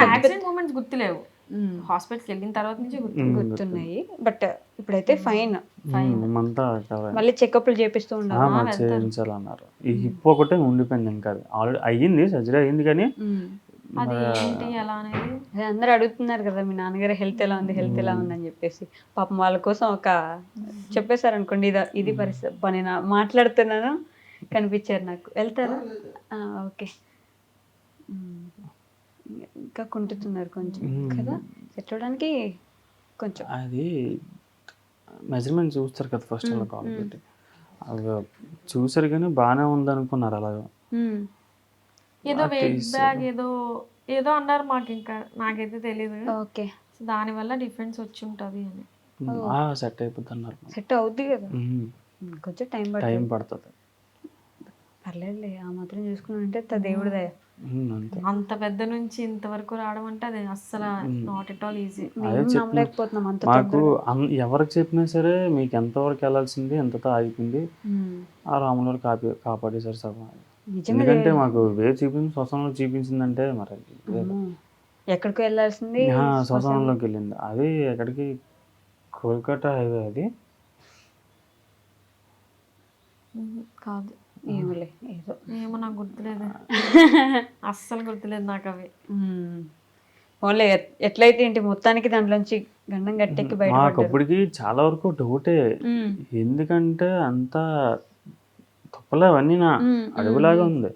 యాక్సిడెంట్ మూమెంట్స్ గుర్తులేవు, హాస్పిటల్కి వెళ్ళిన తర్వాత నుంచి గుర్తున్నాయి. బట్ ఇప్పుడైతే ఫైన్. మళ్ళీ చెకప్లు చేపిస్తూ చేయించాలన్నారు. ఈ హిప్ ఒకటే ఉండిపోయింది, ఇంకా ఆల్రెడీ అయ్యింది, సర్జరీ అయ్యింది, కానీ అది ఏంటి ఎలా అనేది అందరూ అడుగుతున్నారు కదా, మీ నాన్నగారు హెల్త్ ఎలా ఉంది అని చెప్పేసి. పాపం వాళ్ళ కోసం ఒక చెప్పేశారు అనుకోండి, ఇది పరిస్థితి. నేను మాట్లాడుతున్నాను కనిపించారు నాకు. వెళ్తారా? ఓకే. ఇంకా కుంటున్నారు కొంచెం కదా, సెట్ అవడానికి కొంచెం. అది మెజర్మెంట్ చూస్తారు కదా ఫస్ట్ అలా కాల్ పెట్టి, అవి చూసారు కానీ బాగానే ఉంది అనుకున్నారు. అలాగా ఏదో వెయిట్ బ్యాగ్ ఏదో అన్నారు మాకు, ఇంకా నాకైతే తెలియదు. ఓకే, దాని వల్ల డిఫరెన్స్ వచ్చి ఉంటది అని. సెట్ అయిపోద్ది అన్నారు. సెట్ అవుద్ది కదా, కొంచెం టైం పడుతుంది. పర్లేదులే, ఆ మాత్రం చూసుకున్నానంటే దేవుడి దయ. అంత పెద్ద నుంచి ఇంతవరకు రావడం అంటే అది అస్సలు నాట్ ఎట్ ఆల్ ఈజీ. నమ్మలేకపోతున్నాం అంత. మాకు ఎవరికి చెప్పినా సరే మీకు ఎంతవరకు వెళ్ళాల్సింది ఎంతతో ఆగిపోయింది, ఆ రాములు కాపాడేశారు సగం. ఎందుకంటే మాకు వేరే శ్మశానంలో చూపించిందంటే మరి ఎక్కడికి వెళ్ళాల్సింది శ్మశానంలోకి వెళ్ళింది. అది ఎక్కడికి, కోల్కతా హైవే అది కాదు, ఏమో నాకు గుర్తులేదు, అస్సలు గుర్తులేదు నాకు అవి. ఓన్లీ ఎట్లయితే ఏంటి మొత్తానికి దాంట్లోంచి గండం గట్టెక్కి బయట. మాకు అప్పటికి చాలా వరకు డౌటే, ఎందుకంటే అంత తప్పలే అవన్నీ నా అడుగులాగా ఉంది.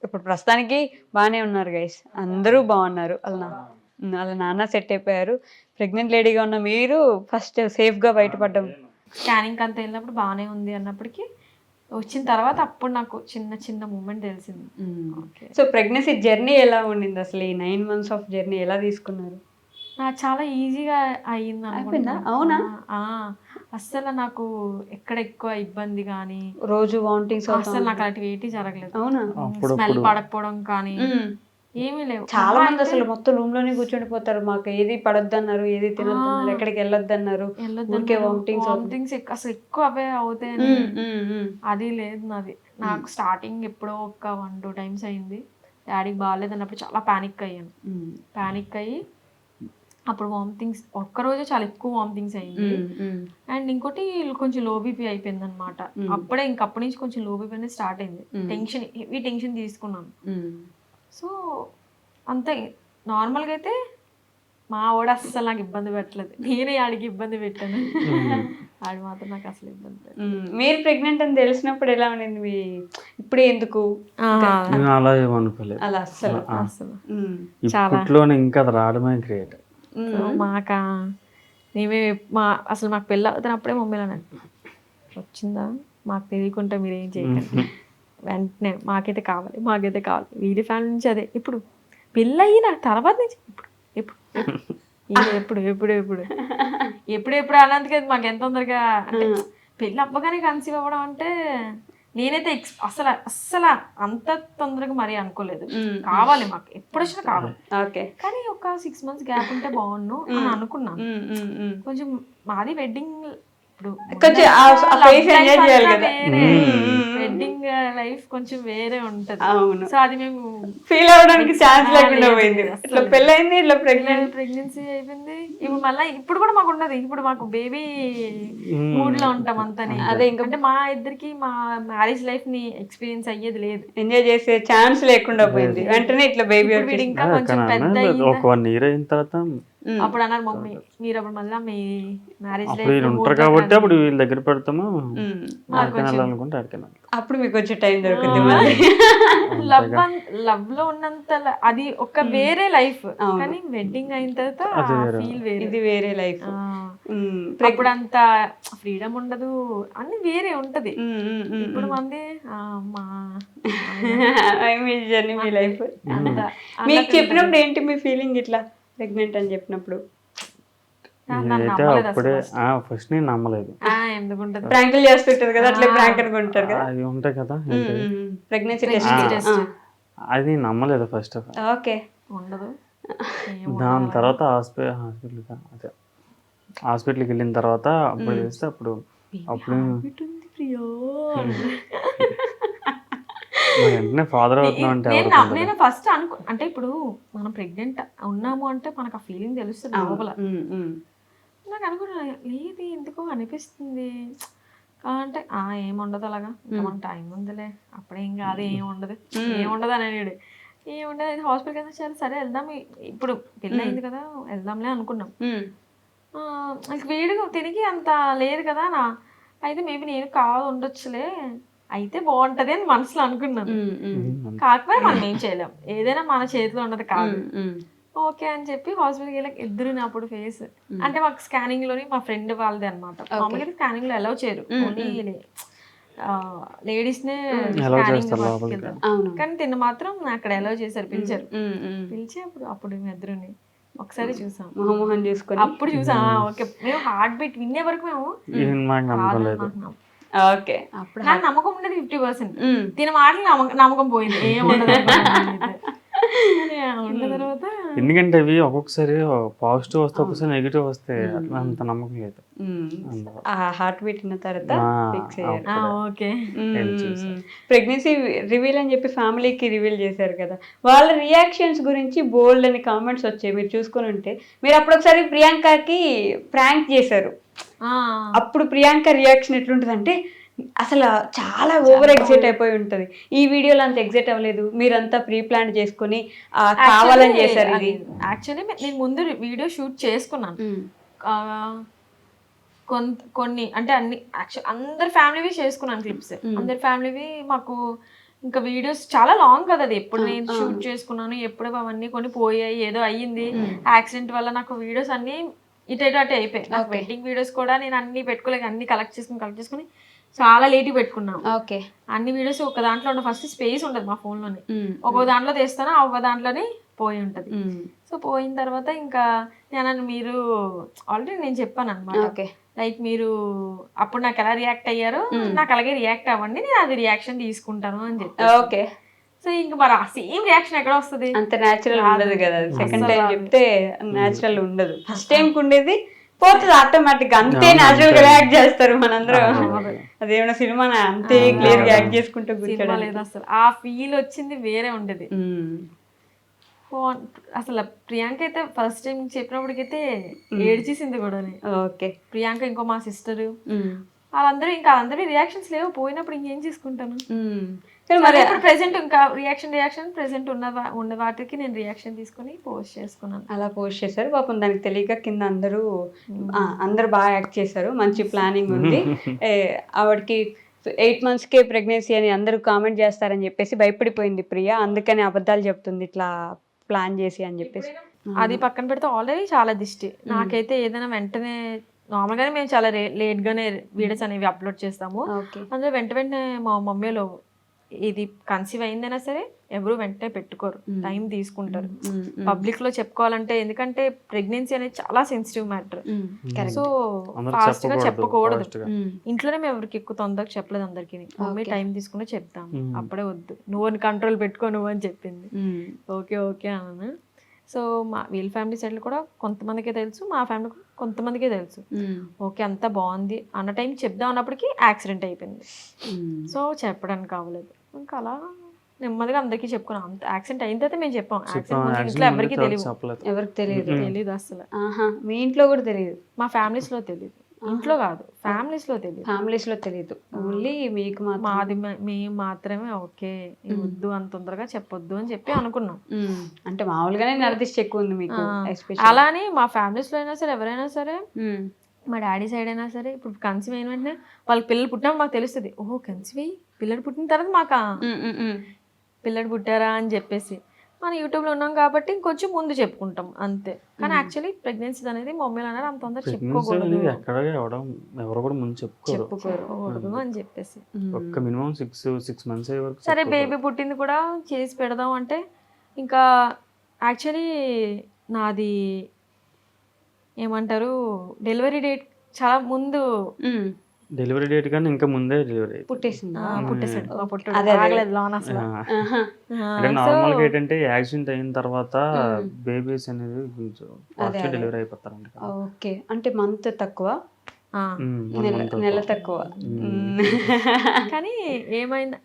ఇప్పుడు ప్రస్తుతానికి బాగానే ఉన్నారు గైస్, అందరూ బాగున్నారు. వాళ్ళ నాన్న సెట్ అయిపోయారు. ప్రెగ్నెంట్ లేడీగా ఉన్న మీరు ఫస్ట్ సేఫ్గా బయటపడ్డాం. స్కానింగ్ అంతా వెళ్ళినప్పుడు బాగానే ఉంది అన్నప్పటికీ వచ్చిన తర్వాత అప్పుడు నాకు చిన్న మూమెంట్ తెలిసింది. సో ప్రెగ్నెన్సీ జర్నీ ఎలా ఉండింది అసలు? ఈ 9 months ఆఫ్ జర్నీ ఎలా తీసుకున్నారు? చాలా ఈజీగా అయ్యింది అనుకుంటా. అవునా? అస్సలు నాకు ఎక్కడ ఎక్కువ ఇబ్బంది కానీ, రోజు వామిటింగ్స్ అసలు నాకు అలాంటివి ఏంటి జరగలేదు. అవునా? స్మెల్ పడకపోవడం కానీ ఏమీ లేవు. చాలా మంది అసలు మొత్తం రూమ్ లోనే కూర్చుండిపోతారు, మాకు ఏది పడొద్దన్నారు, ఏది తినొద్దన్నారు, ఎక్కడికి వెళ్ళొద్దన్నారు, వామిటింగ్స్ అసలు ఎక్కువ అవే అవుతాయని. అది లేదు నాది. నాకు స్టార్టింగ్ ఎప్పుడో ఒక 1-2 times అయింది. డాడీకి బాగాలేదు అన్నప్పుడు చాలా ప్యానిక్ అయ్యాను. ప్యానిక్ అయ్యి అప్పుడు వామిటింగ్స్ ఒక్కరోజే చాలా ఎక్కువ వామిటింగ్స్ అయ్యింది. అండ్ ఇంకోటి కొంచెం లో బీపీ అయిపోయింది అనమాట. అప్పటి నుంచి కొంచెం లో బీపీ అనేది స్టార్ట్ అయింది. హెవీ టెన్షన్ తీసుకున్నాను. సో అంతే. నార్మల్గా అయితే మా వాడు అస్సలు నాకు ఇబ్బంది పెట్టలేదు, నేనే ఆడికి ఇబ్బంది పెట్టాను. ఆడు మాత్రం నాకు అసలు ఇబ్బంది పెట్టలేదు. మీరు ప్రెగ్నెంట్ అని తెలిసినప్పుడు ఎలా ఉండింది మీ? ఇప్పుడే ఎందుకు అలా ఏమనుకోలేదు, అలా అస్సలు ఇప్పట్లోనే ఇంకా అది రావడమే గ్రేట్. అసలు మాకు పెళ్ళి అవుతున్నప్పుడే మమ్మీలో వచ్చిందా మాకు తెలియకుండా మీరేం చేయకండి, వెంటనే మాకైతే కావాలి వీడి ఫ్యామిలీ నుంచి అదే. ఇప్పుడు పెళ్ళి అయిన తర్వాత నుంచి ఎప్పుడు అన్నందుకే మాకు ఎంత తొందరగా, అంటే పెళ్ళి అవ్వగానే కన్సీవ్ అవ్వడం అంటే నేనైతే అసలు అస్సలు అంత తొందరగా మరీ అనుకోలేదు. కావాలి మాకు ఎప్పుడు వచ్చినా కావాలి, ఓకే. కానీ ఒక 6 months గ్యాప్ ఉంటే బాగుండు అని అనుకున్నాను. కొంచెం మాది వెడ్డింగ్, ఇప్పుడు కొంచెం ఎంజాయ్ చేయాలి కదా, వెడ్డింగ్ లైఫ్ కొంచెం వేరే ఉంటది. అవును. సో అది మేము ఫీల్ అవ్వడానికి ఛాన్స్ లేకుండా పోయింది. ఇట్లా పెళ్ళైంది, ఇట్లా ప్రెగ్నెన్సీ అయిపోయింది. ఇప్పుడు మళ్ళీ ఇప్పుడు కూడా మాకు ఉండదు, ఇప్పుడు మాకు బేబీ మూడ్ లో ఉంటాం అంతని. అదే ఇంకా అంటే మా ఇద్దరికి మా మ్యారేజ్ లైఫ్ ని ఎక్స్పీరియన్స్ అయ్యేది లేదు, ఎంజాయ్ చేసే ఛాన్స్ లేకుండా పోయింది. వెంటనే ఇట్లా బేబీ వీడు ఇంకా కొంచెం పెద్ద ఒక 1 year అయిన తర్వాత అప్పుడు అన్నారు మమ్మీ మీరు అప్పుడు మళ్ళీ మీ మ్యారేజ్ అప్పుడు వీళ్ళు ఉంటారు కాబట్టి అప్పుడు వీళ్ళ దగ్గర పెడతాము, అనుకుంటే అప్పుడు మీకు వచ్చే టైం దొరుకుతుంది. లవ్ లో ఉన్నంత అది ఒక వేరే లైఫ్, కానీ వెడ్డింగ్ అయిన తర్వాత ఫీల్ వేరే, ఇది వేరే లైఫ్. అప్పుడు అంత ఫ్రీడమ్ ఉండదు, అన్ని వేరే ఉంటది. ఇప్పుడు మంది మీ లైఫ్ మీకు చెప్పినప్పుడు ఏంటి మీ ఫీలింగ్ ఇట్లా ప్రెగ్నెంట్ అని చెప్పినప్పుడు? అప్పుడే ఫస్ట్ నేను నమ్మలేదు. ప్రాంకులు చేస్తుంటారు కదా, అట్లా ప్రాంక్ అనుకుంటారు కదా, అవి ఉంటాయి కదా ప్రెగ్నెన్సీ టెస్ట్, అది నమ్మలేదు ఫస్ట్ ఆఫ్ ఆల్. ఓకే, ఉండదు. దాని తర్వాత హాస్పిటల్కి వెళ్ళిన తర్వాత అప్పుడు చేస్తే అప్పుడు వెంటనే ఫాదర్ అవుతున్నా అంటే నేను ఫస్ట్ అంటే ఇప్పుడు మనం ప్రెగ్నెంట్ ఉన్నాము అంటే మనకు ఆ ఫీలింగ్ తెలుస్తుంది లోపల. నాకు అనుకున్నా లేదు ఎందుకో అనిపిస్తుంది అంటే ఏముండదు అలాగా, మన టైం ఉందిలే, అప్పుడేం కాదు, ఏముండదు అని అన్నాడు. ఏముండదు హాస్పిటల్కి వెళ్తే సరే వెళ్దాం, ఇప్పుడు పెళ్ళి అయింది కదా వెళ్దాంలే అనుకున్నాం. వీడు తిరిగి అంత లేదు కదా నా, అయితే మేబీ నేను కాదు ఉండొచ్చులే, అయితే బాగుంటది అని మనసులో అనుకున్నాను. కాకపోతే మనం ఏం చేయలేం, ఏదైనా మన చేతిలో ఉన్నది కాదు. ఓకే అని చెప్పి హాస్పిటల్కి వెళ్ళాక ఇద్దరు అప్పుడు ఫేస్ అంటే మాకు స్కానింగ్ లోని మా ఫ్రెండ్ వాళ్ళది అనమాట. మామూలుగా స్కానింగ్ లో అలౌ చేయరు, ఓన్లీ లేడీస్ నే స్కానింగ్ తీసుకెళ్తారు, కానీ తిన్న మాత్రం అక్కడ అలౌ చేశారు, పిలిచారు. పిలిచి అప్పుడు మేము ఇద్దరుని ఒకసారి చూసాం, మొహం చేసుకొని అప్పుడు చూసాం. ఓకే, మేము హార్ట్ బీట్ వినే వరకు మేము ఓకే, అప్పుడు నాకు నమ్మకం ఉండేది 50%, దీని మాటలు నమ్మకం పోయింది, ఏముండదు. తర్వాత ఎందుకంటే అవి ఒక్కొక్కసారి పాజిటివ్ వస్తే ఒక్కొక్కసారి నెగిటివ్ వస్తే అంత నమ్మకం లేదు. హార్ట్ బీట్ ఉన్న తర్వాత ఓకే, ప్రెగ్నెన్సీ రివీల్ అని చెప్పి ఫ్యామిలీకి రివీల్ చేశారు కదా, వాళ్ళ రియాక్షన్స్ గురించి బోల్డ్ అని కామెంట్స్ వచ్చాయి. మీరు చూసుకొని ఉంటే మీరు అప్పుడు ఒకసారి ప్రియాంకకి ప్రాంక్ చేశారు, అప్పుడు ప్రియాంక రియాక్షన్ ఎట్లుంటుంది అంటే అసలు చాలా ఓవర్ ఎగ్జైట్ అయిపోయి ఉంటది. ఈ వీడియోలో అంత ఎగ్జైట్ అవ్వలేదు, మీరంతా ప్రీ ప్లాన్ చేసుకుని కావాలని చేశారు. ఇది యాక్చువల్లీ నేను ముందు వీడియో షూట్ చేసుకున్నాను కొన్ని, అంటే అన్ని అందరి ఫ్యామిలీవి చేసుకున్నాను క్లిప్స్, అందరి ఫ్యామిలీవి. మాకు ఇంకా వీడియోస్ చాలా లాంగ్ కదా, అది ఎప్పుడు నేను షూట్ చేసుకున్నాను, ఎప్పుడు అవన్నీ కొన్ని పోయాయి, ఏదో అయ్యింది యాక్సిడెంట్ వల్ల. నాకు వీడియోస్ అన్ని ఇటు అటు అయిపోయాయి. నాకు వెడ్డింగ్ వీడియోస్ కూడా నేను అన్ని పెట్టుకోలేక అన్ని కలెక్ట్ చేసుకుని చాలా లేట్ పెట్టుకున్నాను. ఓకే, అన్ని వీడియోస్ ఒక దాంట్లో ఉన్న ఫస్ట్ స్పేస్ ఉండదు మా ఫోన్ లోని, ఒక దాంట్లో తీస్తాను, ఒక దాంట్లోనే పోయి ఉంటది. సో పోయిన తర్వాత ఇంకా నేను మీరు ఆల్రెడీ నేను చెప్పాను అనమాట, లైక్ మీరు అప్పుడు నాకు ఎలా రియాక్ట్ అయ్యారో నాకు అలాగే రియాక్ట్ అవ్వండి, నేను అది రియాక్షన్ తీసుకుంటాను అని చెప్పి. ఓకే, సో ఇంకా మరి ఆ సేమ్ రియాక్షన్ ఎక్కడ వస్తుంది, అంత న్యాచురల్ ఉండదు కదా. సెకండ్ టైం చెప్తే న్యాచురల్ ఉండదు, ఫస్ట్ టైం ఉండేది పోతుంది ఆటోమేటిక్ గా, అంతే న్యాచురల్ గా రియాక్ట్ చేస్తారు మనందరం. అదేమన్నా సినిమా అంతే క్లియర్ గా యాక్ట్ చేసుకుంటూ లేదు, అసలు ఆ ఫీల్ వచ్చింది వేరే ఉండేది. అసలు ప్రియాంక అయితే ఫస్ట్ టైం చెప్పినప్పటికైతే ఏడ్చేసింది కూడా. ఓకే, ప్రియాంక ఇంకో మా సిస్టర్ వాళ్ళందరూ రియాక్షన్స్ లేవు, పోయినప్పుడు ఇంకేం చేసుకుంటాను. ఇప్పుడు ప్రెసెంట్ ఇంకా రియాక్షన్ ప్రెసెంట్ ఉన్న వాటికి నేను రియాక్షన్ తీసుకుని పోస్ట్ చేసుకున్నాను. అలా పోస్ట్ చేశారు పాపం, దానికి తెలియక కింద అందరూ బాగా యాక్ట్ చేశారు, మంచి ప్లానింగ్ ఉంది. ఆవిడకి 8 monthsకే ప్రెగ్నెన్సీ అని అందరూ కామెంట్ చేస్తారని చెప్పేసి భయపడిపోయింది ప్రియ, అందుకని అబద్ధాలు చెప్తుంది ఇట్లా ప్లాన్ చేసి అని చెప్పేసి. అది పక్కన పెడితే ఆల్రెడీ చాలా దిష్టి నాకైతే. ఏదైనా వెంటనే నార్మల్గానే మేము చాలా లేట్గానే వీడియోస్ అనేవి అప్లోడ్ చేస్తాము, అందులో వెంటనే మా మమ్మీలో ఇది కన్సీవ్ అయిందైనా సరే ఎవరు వెంటనే పెట్టుకోరు, టైం తీసుకుంటారు. పబ్లిక్ లో చెప్పుకోవాలంటే, ఎందుకంటే ప్రెగ్నెన్సీ అనేది చాలా సెన్సిటివ్ మ్యాటర్. సో ఫాస్ట్ గా చెప్పకూడదు. ఇంట్లోనే మేము ఎవరికి ఎక్కువ తొందరగా చెప్పలేదు అందరికి. మమ్మీ టైం తీసుకుని చెప్తాం, అప్పుడే వద్దు నువ్వు కంట్రోల్ పెట్టుకో నువ్వు అని చెప్పింది. ఓకే ఓకే అన్నాను. సో వీళ్ళ ఫ్యామిలీ సైడ్ కూడా కొంతమందికే తెలుసు, మా ఫ్యామిలీ కొంతమందికే తెలుసు. ఓకే అంతా బాగుంది అన్న టైం చెప్దాం అన్నప్పటికీ యాక్సిడెంట్ అయిపోయింది. సో చెప్పడానికి కావలేదు. ఇంకా అలా నెమ్మదిగా అందరికీ చెప్పుకున్నాం. అంత యాక్సిడెంట్ అయిన తర్వాత మేము చెప్పాం. యాక్సిడెంట్ ఇంట్లో ఎవరికి తెలియదు అసలు. మీ ఇంట్లో కూడా తెలియదు? మా ఫ్యామిలీస్ లో తెలియదు, ఇంట్లో కాదు ఫ్యామిలీస్ లో తెలియదు. ఓన్లీ మీకు మాది మేము మాత్రమే ఓకే వద్దు అంత తొందరగా చెప్పొద్దు అని చెప్పి అనుకున్నాం. అంటే మామూలుగానే నరదిష్టి ఎక్కువ ఉంది మీకు. అలానే మా ఫ్యామిలీస్ లో అయినా సరే ఎవరైనా సరే, మా డాడీ సైడ్ అయినా సరే, ఇప్పుడు కన్సీవ్ అయిన వెంటనే వాళ్ళకి పిల్లలు పుట్టినప్పుడు మాకు తెలుస్తుంది. ఓహో కన్సీవ్ అయ్యి పిల్లలు పుట్టిన తర్వాత మాకు పిల్లలు పుట్టారా అని చెప్పేసి మనం యూట్యూబ్లో ఉన్నాం కాబట్టి ఇంకొంచెం ముందు చెప్పుకుంటాం అంతే. కానీ యాక్చువల్లీ ప్రెగ్నెన్సీ అనేది మమ్మీలు అనేది అంత తొందరగా చెప్పుకోకూడదు, ఎవరు కూడా ముందు చెప్పుకోకూడదు అని చెప్పేసి. ఒక్క మినిమం 6 months వరకు. సరే బేబీ పుట్టింది కూడా చేసి పెడదాం అంటే, ఇంకా యాక్చువల్లీ నాది ఏమంటారు డెలివరీ డేట్ చాలా ముందు. డెలివరీ డేట్ కానీ ఇంకా ముందే డెలివరీ పుట్టేసాడు. అంటే నార్మల్ గా ఏంటంటే యాక్సిడెంట్ అయిన తర్వాత బేబీస్ అనేది కొంచెం డెలివరీ అయిపోతారంట. ఓకే, అంటే మంత్ తక్కువ, నెల తక్కువ. కానీ ఏమైంది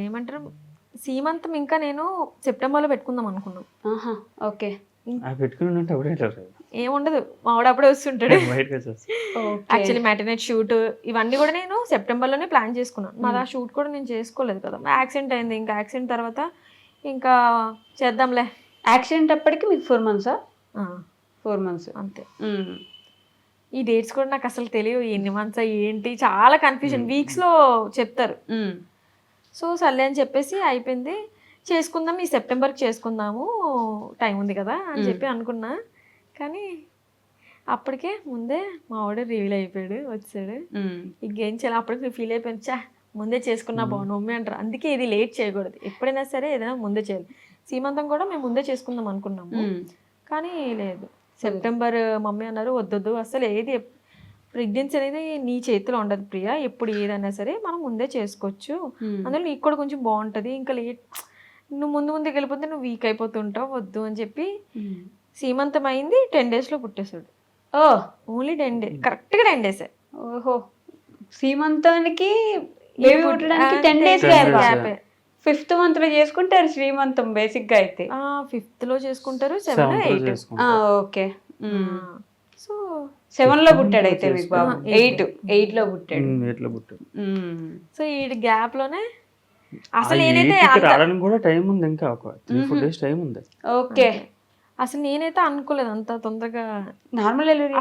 ఏమంటారు సీమంతం ఇంకా నేను సెప్టెంబర్లో పెట్టుకుందాం అనుకున్నాం. ఓకే, పెట్టుకుని ఏముండదు, మావాడు అప్పుడే వస్తుంటాడు. యాక్చువల్లీ మ్యాటర్నెట్ షూట్ ఇవన్నీ కూడా నేను సెప్టెంబర్లోనే ప్లాన్ చేసుకున్నాను. మాది ఆ షూట్ కూడా నేను చేసుకోలేదు కదా, యాక్సిడెంట్ అయింది. ఇంకా యాక్సిడెంట్ తర్వాత ఇంకా చేద్దాంలే. యాక్సిడెంట్ అప్పటికి మీకు 4 months? 4 months అంతే. ఈ డేట్స్ కూడా నాకు అసలు తెలియదు, ఎన్ని మంత్స్ ఏంటి, చాలా కన్ఫ్యూజన్. వీక్స్లో చెప్తారు. సో సర్లే అని చెప్పేసి అయిపోయింది. చేసుకుందాం ఈ సెప్టెంబర్కి చేసుకుందాము, టైం ఉంది కదా అని చెప్పి అనుకున్నా. కానీ అప్పటికే ముందే మా వాడు రివీల్ అయిపోయాడు, వచ్చాడు. ఇంకేం చేయాలి, అప్పటికి ఫీల్ అయిపోయింది, చా ముందే చేసుకున్నా బాగుండు మమ్మీ అంటారు. అందుకే ఇది లేట్ చేయకూడదు, ఎప్పుడైనా సరే ఏదైనా ముందే చేయాలి. సీమంతం కూడా మేము ముందే చేసుకుందాం అనుకున్నాము, కానీ లేదు. సెప్టెంబర్ మమ్మీ అన్నారు వద్దొద్దు, అసలు ఏది ప్రెగ్నెన్సీ అనేది నీ చేతిలో ఉండదు ప్రియా, ఎప్పుడు ఏదైనా సరే మనం ముందే చేసుకోవచ్చు, అందులో నీకు కూడా కొంచెం బాగుంటుంది. ఇంకా లేట్ నువ్వు ముందుకు వెళ్ళిపోతే నువ్వు వీక్ అయిపోతుంటావు, వద్దు అని చెప్పి సీమంతం అయింది 10 days లో పుట్టేశాడు. ఓన్లీ 10 days, కరెక్ట్గా 10 days. ఓహో, సీమంతానికి బేబీ పుట్టడానికి 10 days గ్యాప్. 5th month లో చేసుకుంటారు శ్రీమంతం బేసిక్ గా అయితే. 5th లో చేసుకుంటారు, 7, 8. ఓకే, సో 7 లో పుట్టాడు అయితే మీకు బాబు. 8 లో పుట్టాడు. సో ఈ గ్యాప్ లోనే అసలు నేనైతే రావడానికి కూడా టైం ఉంది, ఇంకా ఒక 3-4 days టైం ఉంది. ఓకే, అసలు నేనైతే అనుకోలేదు అంత తొందరగా. Normal delivery?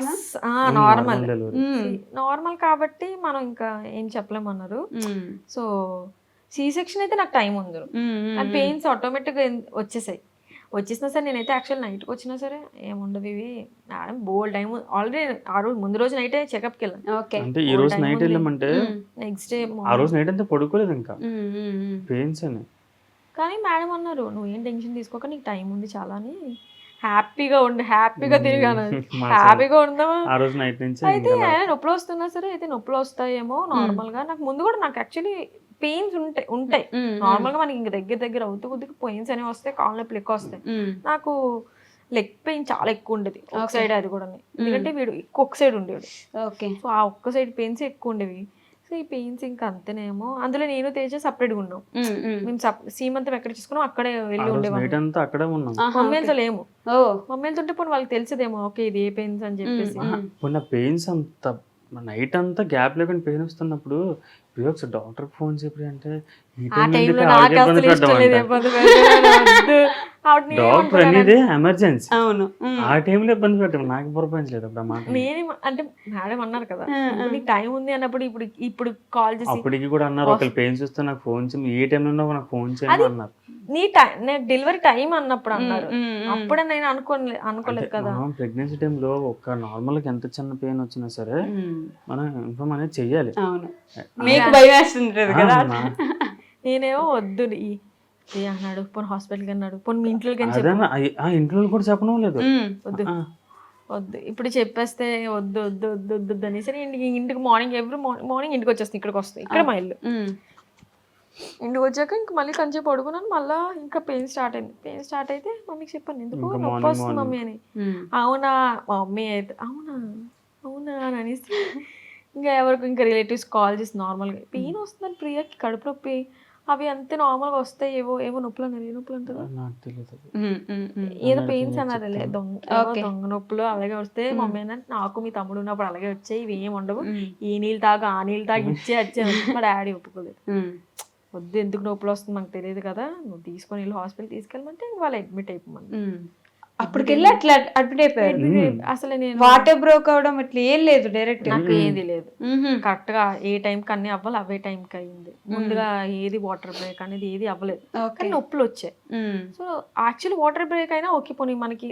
నార్మల్ కాబట్టి మనం ఇంకా ఏం చెప్పలేమన్నారు. సో సి సెక్షన్ అయితే నాకు టైం ఉంది, పెయిన్స్ ఆటోమేటిక్గా వచ్చేసినా సరే నేనైతే యాక్చువల్ నైట్కి వచ్చినా సరే ఏముండదు, ఇవి బోల్ టైం ఆల్రెడీ ఆ రోజు ముందు రోజు నైటే చెకప్కి వెళ్ళాను. అంటే ఈ రోజు నైట్ వెళ్ళామంటే నెక్స్ట్ డే ఆ రోజు నైట్ అంతా పడుకోలేదు ఇంకా పెయిన్స్ అని. కానీ మేడం అన్నారు నువ్వు ఏం టెన్షన్ తీసుకోక, నీకు టైం ఉంది చాలా అని, హ్యాపీగా ఉండి హ్యాపీగా తిరిగాను, హ్యాపీగా ఉందామా. ఆ రోజు నైట్ నుంచి అయితే నొప్పులు వస్తున్నా సరే అయితే నొప్పులు వస్తాయేమో నార్మల్ గా. నాకు ముందు కూడా నాకు యాక్చువల్లీ పెయిన్స్ ఉంటాయి నార్మల్ గా, మనకి ఇంకా దగ్గర అవుతూ కొద్దిగా పెయిన్స్ అనేవి వస్తాయి, కాళ్ళ నొప్పులు ఎక్కువ వస్తాయి. నాకు లెగ్ పెయిన్ చాలా ఎక్కువ ఉండేది ఒక సైడ్, అది కూడా ఎందుకంటే వీడు ఒక్క సైడ్ ఉండేవాడు. సో ఆ ఒక్క సైడ్ పెయిన్స్ ఎక్కువ ఉండేవి. సో ఈ పెయిన్స్ ఇంకా అంతేనేమో. అందులో నేను తేజ సపరేట్గా ఉన్నాం, మేము సీమంతం ఎక్కడ చేసుకున్నాం అక్కడే వెళ్ళి ఉండేవాళ్ళం. మమ్మీలతో లేము, మమ్మీలతో ఉంటే పోనీ వాళ్ళకి తెలిసేదేమో ఓకే ఇది ఏ పెయిన్స్ అని చెప్పేసి. పెయిన్స్ అంత నైట్ అంతా గ్యాప్ లేకుండా పెయిన్ వస్తున్నప్పుడు ఒకసారి డాక్టర్ ఫోన్ చెప్పి అంటే డాక్టర్ అనేది ఎమర్జెన్సీ, ఆ టైంలో ఇబ్బంది పెట్టాము. నాకు ప్రపంచలేదు అప్పుడు మాట. నేను అంటే మేడం అన్నారు కదా నీకు టైం ఉంది అన్నప్పుడు ఇప్పుడు కాల్ చేసి అప్పటికి కూడా అన్నారు ఒకళ్ళు పెయిన్స్ వస్తే నాకు ఫోన్ చేయి, ఏ టైంలో ఉన్నావు నాకు ఫోన్ చేయమని అన్నారు. నీ డెలివరీ టైం అన్నప్పుడు అన్నారు, అప్పుడే నేను అనుకోలేదు కదా. ప్రెగ్నెన్సీ టైంలో ఒక నార్మల్ గా ఎంత చిన్న పెయిన్ వచ్చినా సరే మనం ఇన్ఫార్మ్ అనేది చెయ్యాలి. నేనేమో వద్దు అన్నాడు, పోనీ హాస్పిటల్కి అన్నాడు, పోనీ మీ ఇంట్లోకి అని చెప్పు, అదే ఆ ఇంట్లో కూడా చెప్పడం లేదు. వద్దు వద్దు ఇప్పుడు చెప్పేస్తే వద్దు వద్దు వద్దు వద్దు వద్దు అనేసి ఇంటికి మార్నింగ్ మార్నింగ్ ఇంటికి వచ్చేస్తాను, ఇక్కడికి వస్తాయి, ఇక్కడ మా ఇల్లు. ఇంటికి వచ్చాక ఇంక మళ్ళీ కొంచెం పడుకున్నాను, మళ్ళీ ఇంకా పెయిన్ స్టార్ట్ అయింది. పెయిన్ స్టార్ట్ అయితే మమ్మీకి చెప్పాను, ఎందుకు నొప్పి వస్తుంది మమ్మీ అని. అవునా మా మమ్మీ అయితే అవునా అవునా అని అనేసి ఇంకా ఎవరికి ఇంకా రిలేటివ్స్ కాల్ చేసి నార్మల్గా పెయిన్ వస్తుందని ప్రియాకి కడుపు నొప్పి అవి అంతే నార్మల్గా వస్తాయి, ఏవో నొప్పులు అన్నారు. ఏ నొప్పులు అంటారు, ఏదో పెయిన్స్ అన్నారు, దొంగ నొప్పులు అలాగే వస్తే. మమ్మీ అన్న నాకు మీ తమ్ముడు ఉన్నప్పుడు అలాగే వచ్చాయి, ఇవి ఏమి ఉండవు, ఈ నీళ్ళు తాగు ఆ నీళ్ళు తాగి వచ్చే మా డాడీ ఒప్పుకోలేదు. వద్దు ఎందుకు నొప్పులు వస్తుంది మనకు తెలియదు కదా, నువ్వు తీసుకొని వెళ్ళి హాస్పిటల్ తీసుకెళ్ళమంటే వాళ్ళు అడ్మిట్ అయిపోమని. అప్పటికెళ్ళి అట్లా అడ్మిట్ అయిపోయారు. అసలు నేను వాటర్ బ్రోక్ అవడం ఇట్లా ఏం లేదు, డైరెక్ట్ నాకు ఏది లేదు, కరెక్ట్ గా ఏ టైంకి అన్ని అవ్వాలి అవే టైంకి అయింది. ముందుగా ఏది వాటర్ బ్రేక్ అనేది ఏది అవ్వలేదు, కానీ నొప్పులు వచ్చాయి. సో యాక్చువల్లీ వాటర్ బ్రేక్ అయినా ఓకే, పోనీ మనకి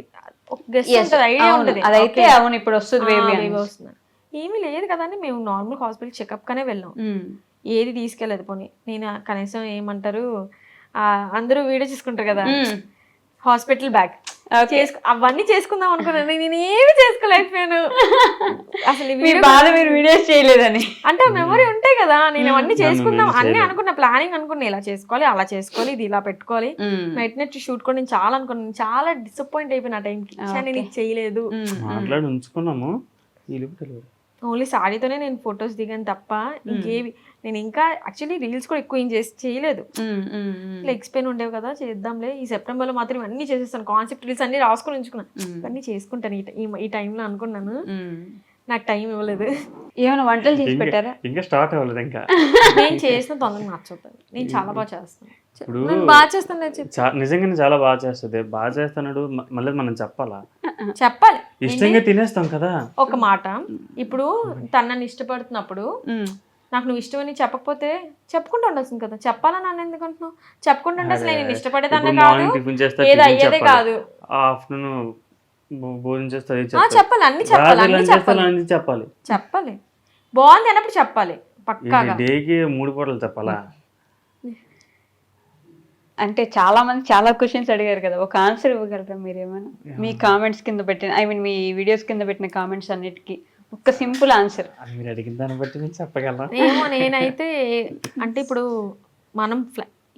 ఐడియా ఉంటుంది అదైతే అవును ఇప్పుడు వస్తుంది బేబీ వస్తుంది, ఏమీ లేదు కదా అని మేము నార్మల్ హాస్పిటల్ చెకప్ కానే వెళ్ళాం, ఏది తీసుకెళ్ళలేదు. పోనీ నేను కనీసం ఏమంటారు అందరూ వీడియో చేసుకుంటారు కదా హాస్పిటల్ బ్యాగ్, అవన్నీ చేసుకుందాం అనుకున్నాను, నేను ఏమి చేసుకోలేకపోయాను. అసలు మీరు వీడియోస్ చేయలేదని అంటే మెమరీ ఉంటాయి కదా, నేను అవన్నీ చేసుకుందాం అన్ని అనుకున్న, ప్లానింగ్ అనుకున్నా, ఇలా చేసుకోవాలి అలా చేసుకోవాలి, ఇది ఇలా పెట్టుకోవాలి, నైట్ షూట్ కూడా నేను చాలా అనుకున్నాను. చాలా డిసప్పాయింట్ అయిపోయిన ఆ టైంకి, నేను ఇది చేయలేదు. ఓన్లీ సాడీతోనే నేను ఫొటోస్ దిగాను తప్ప ఇంకేవి నేను ఇంకా యాక్చువల్లీ రీల్స్ కూడా ఎక్కువ ఏం చేయలేదు. లెగ్స్ పెయిన్ ఉండేవి కదా, చేద్దాంలే ఈ సెప్టెంబర్ లో మాత్రం అన్ని చేసేస్తాను, కాన్సెప్ట్ రీల్స్ అన్ని రాసుకొని ఉంచుకున్నాను, అన్ని చేసుకుంటాను ఈ టైంలో అనుకున్నాను. నాకు టైం ఇవ్వలేదు. ఏమైనా వంటలు చేసి పెట్టారా? ఇంకా స్టార్ట్ అవ్వలేదు. ఇంకా నేను చేసిన తొందరగా నచ్చుతుంది, నేను చాలా బాగా చేస్తాను, నేను బాగా చేస్తాను, నిజంగానే చాలా బాగా చేస్తుంది. బాగా చేస్తున్నాడు మళ్ళీ మనం చెప్పాలా? చెప్పాలి, ఇష్టంగా తినేస్తాం కదా. ఒక మాట, ఇప్పుడు తనని ఇష్టపడుతున్నప్పుడు నాకు నువ్వు ఇష్టమని చెప్పకపోతే చెప్పుకుంటూ ఉండాల్సింది కదా, చెప్పాలని నన్ను ఎందుకు అంటున్నావు? చెప్పుకుంటూ ఉంటే అసలు నేను ఇష్టపడేదాన్ని కాదు, ఏది అయ్యేదే కాదు. ఆఫ్టర్నూన్ భోజనం చేస్తే చెప్పాలి, అన్ని చెప్పాలి, అన్ని చెప్పాలి, చెప్పాలి, బాగుంది అన్నప్పుడు చెప్పాలి పక్కాగా. డేకి 3 పూటలు చెప్పాలా? అంటే చాలా మంది చాలా క్వశ్చన్స్ అడిగారు కదా, ఒక ఆన్సర్ ఇవ్వగలరా మీరేమైనా? మీ కామెంట్స్ కింద పెట్టిన మీ వీడియోస్ కింద పెట్టిన కామెంట్స్ అన్నిటికీ ఒక సింపుల్ ఆన్సర్. మీరు అడిగిన దాన్ని బట్టి నేను చెప్పగలరా? ఏమో నేనైతే అంటే ఇప్పుడు మనం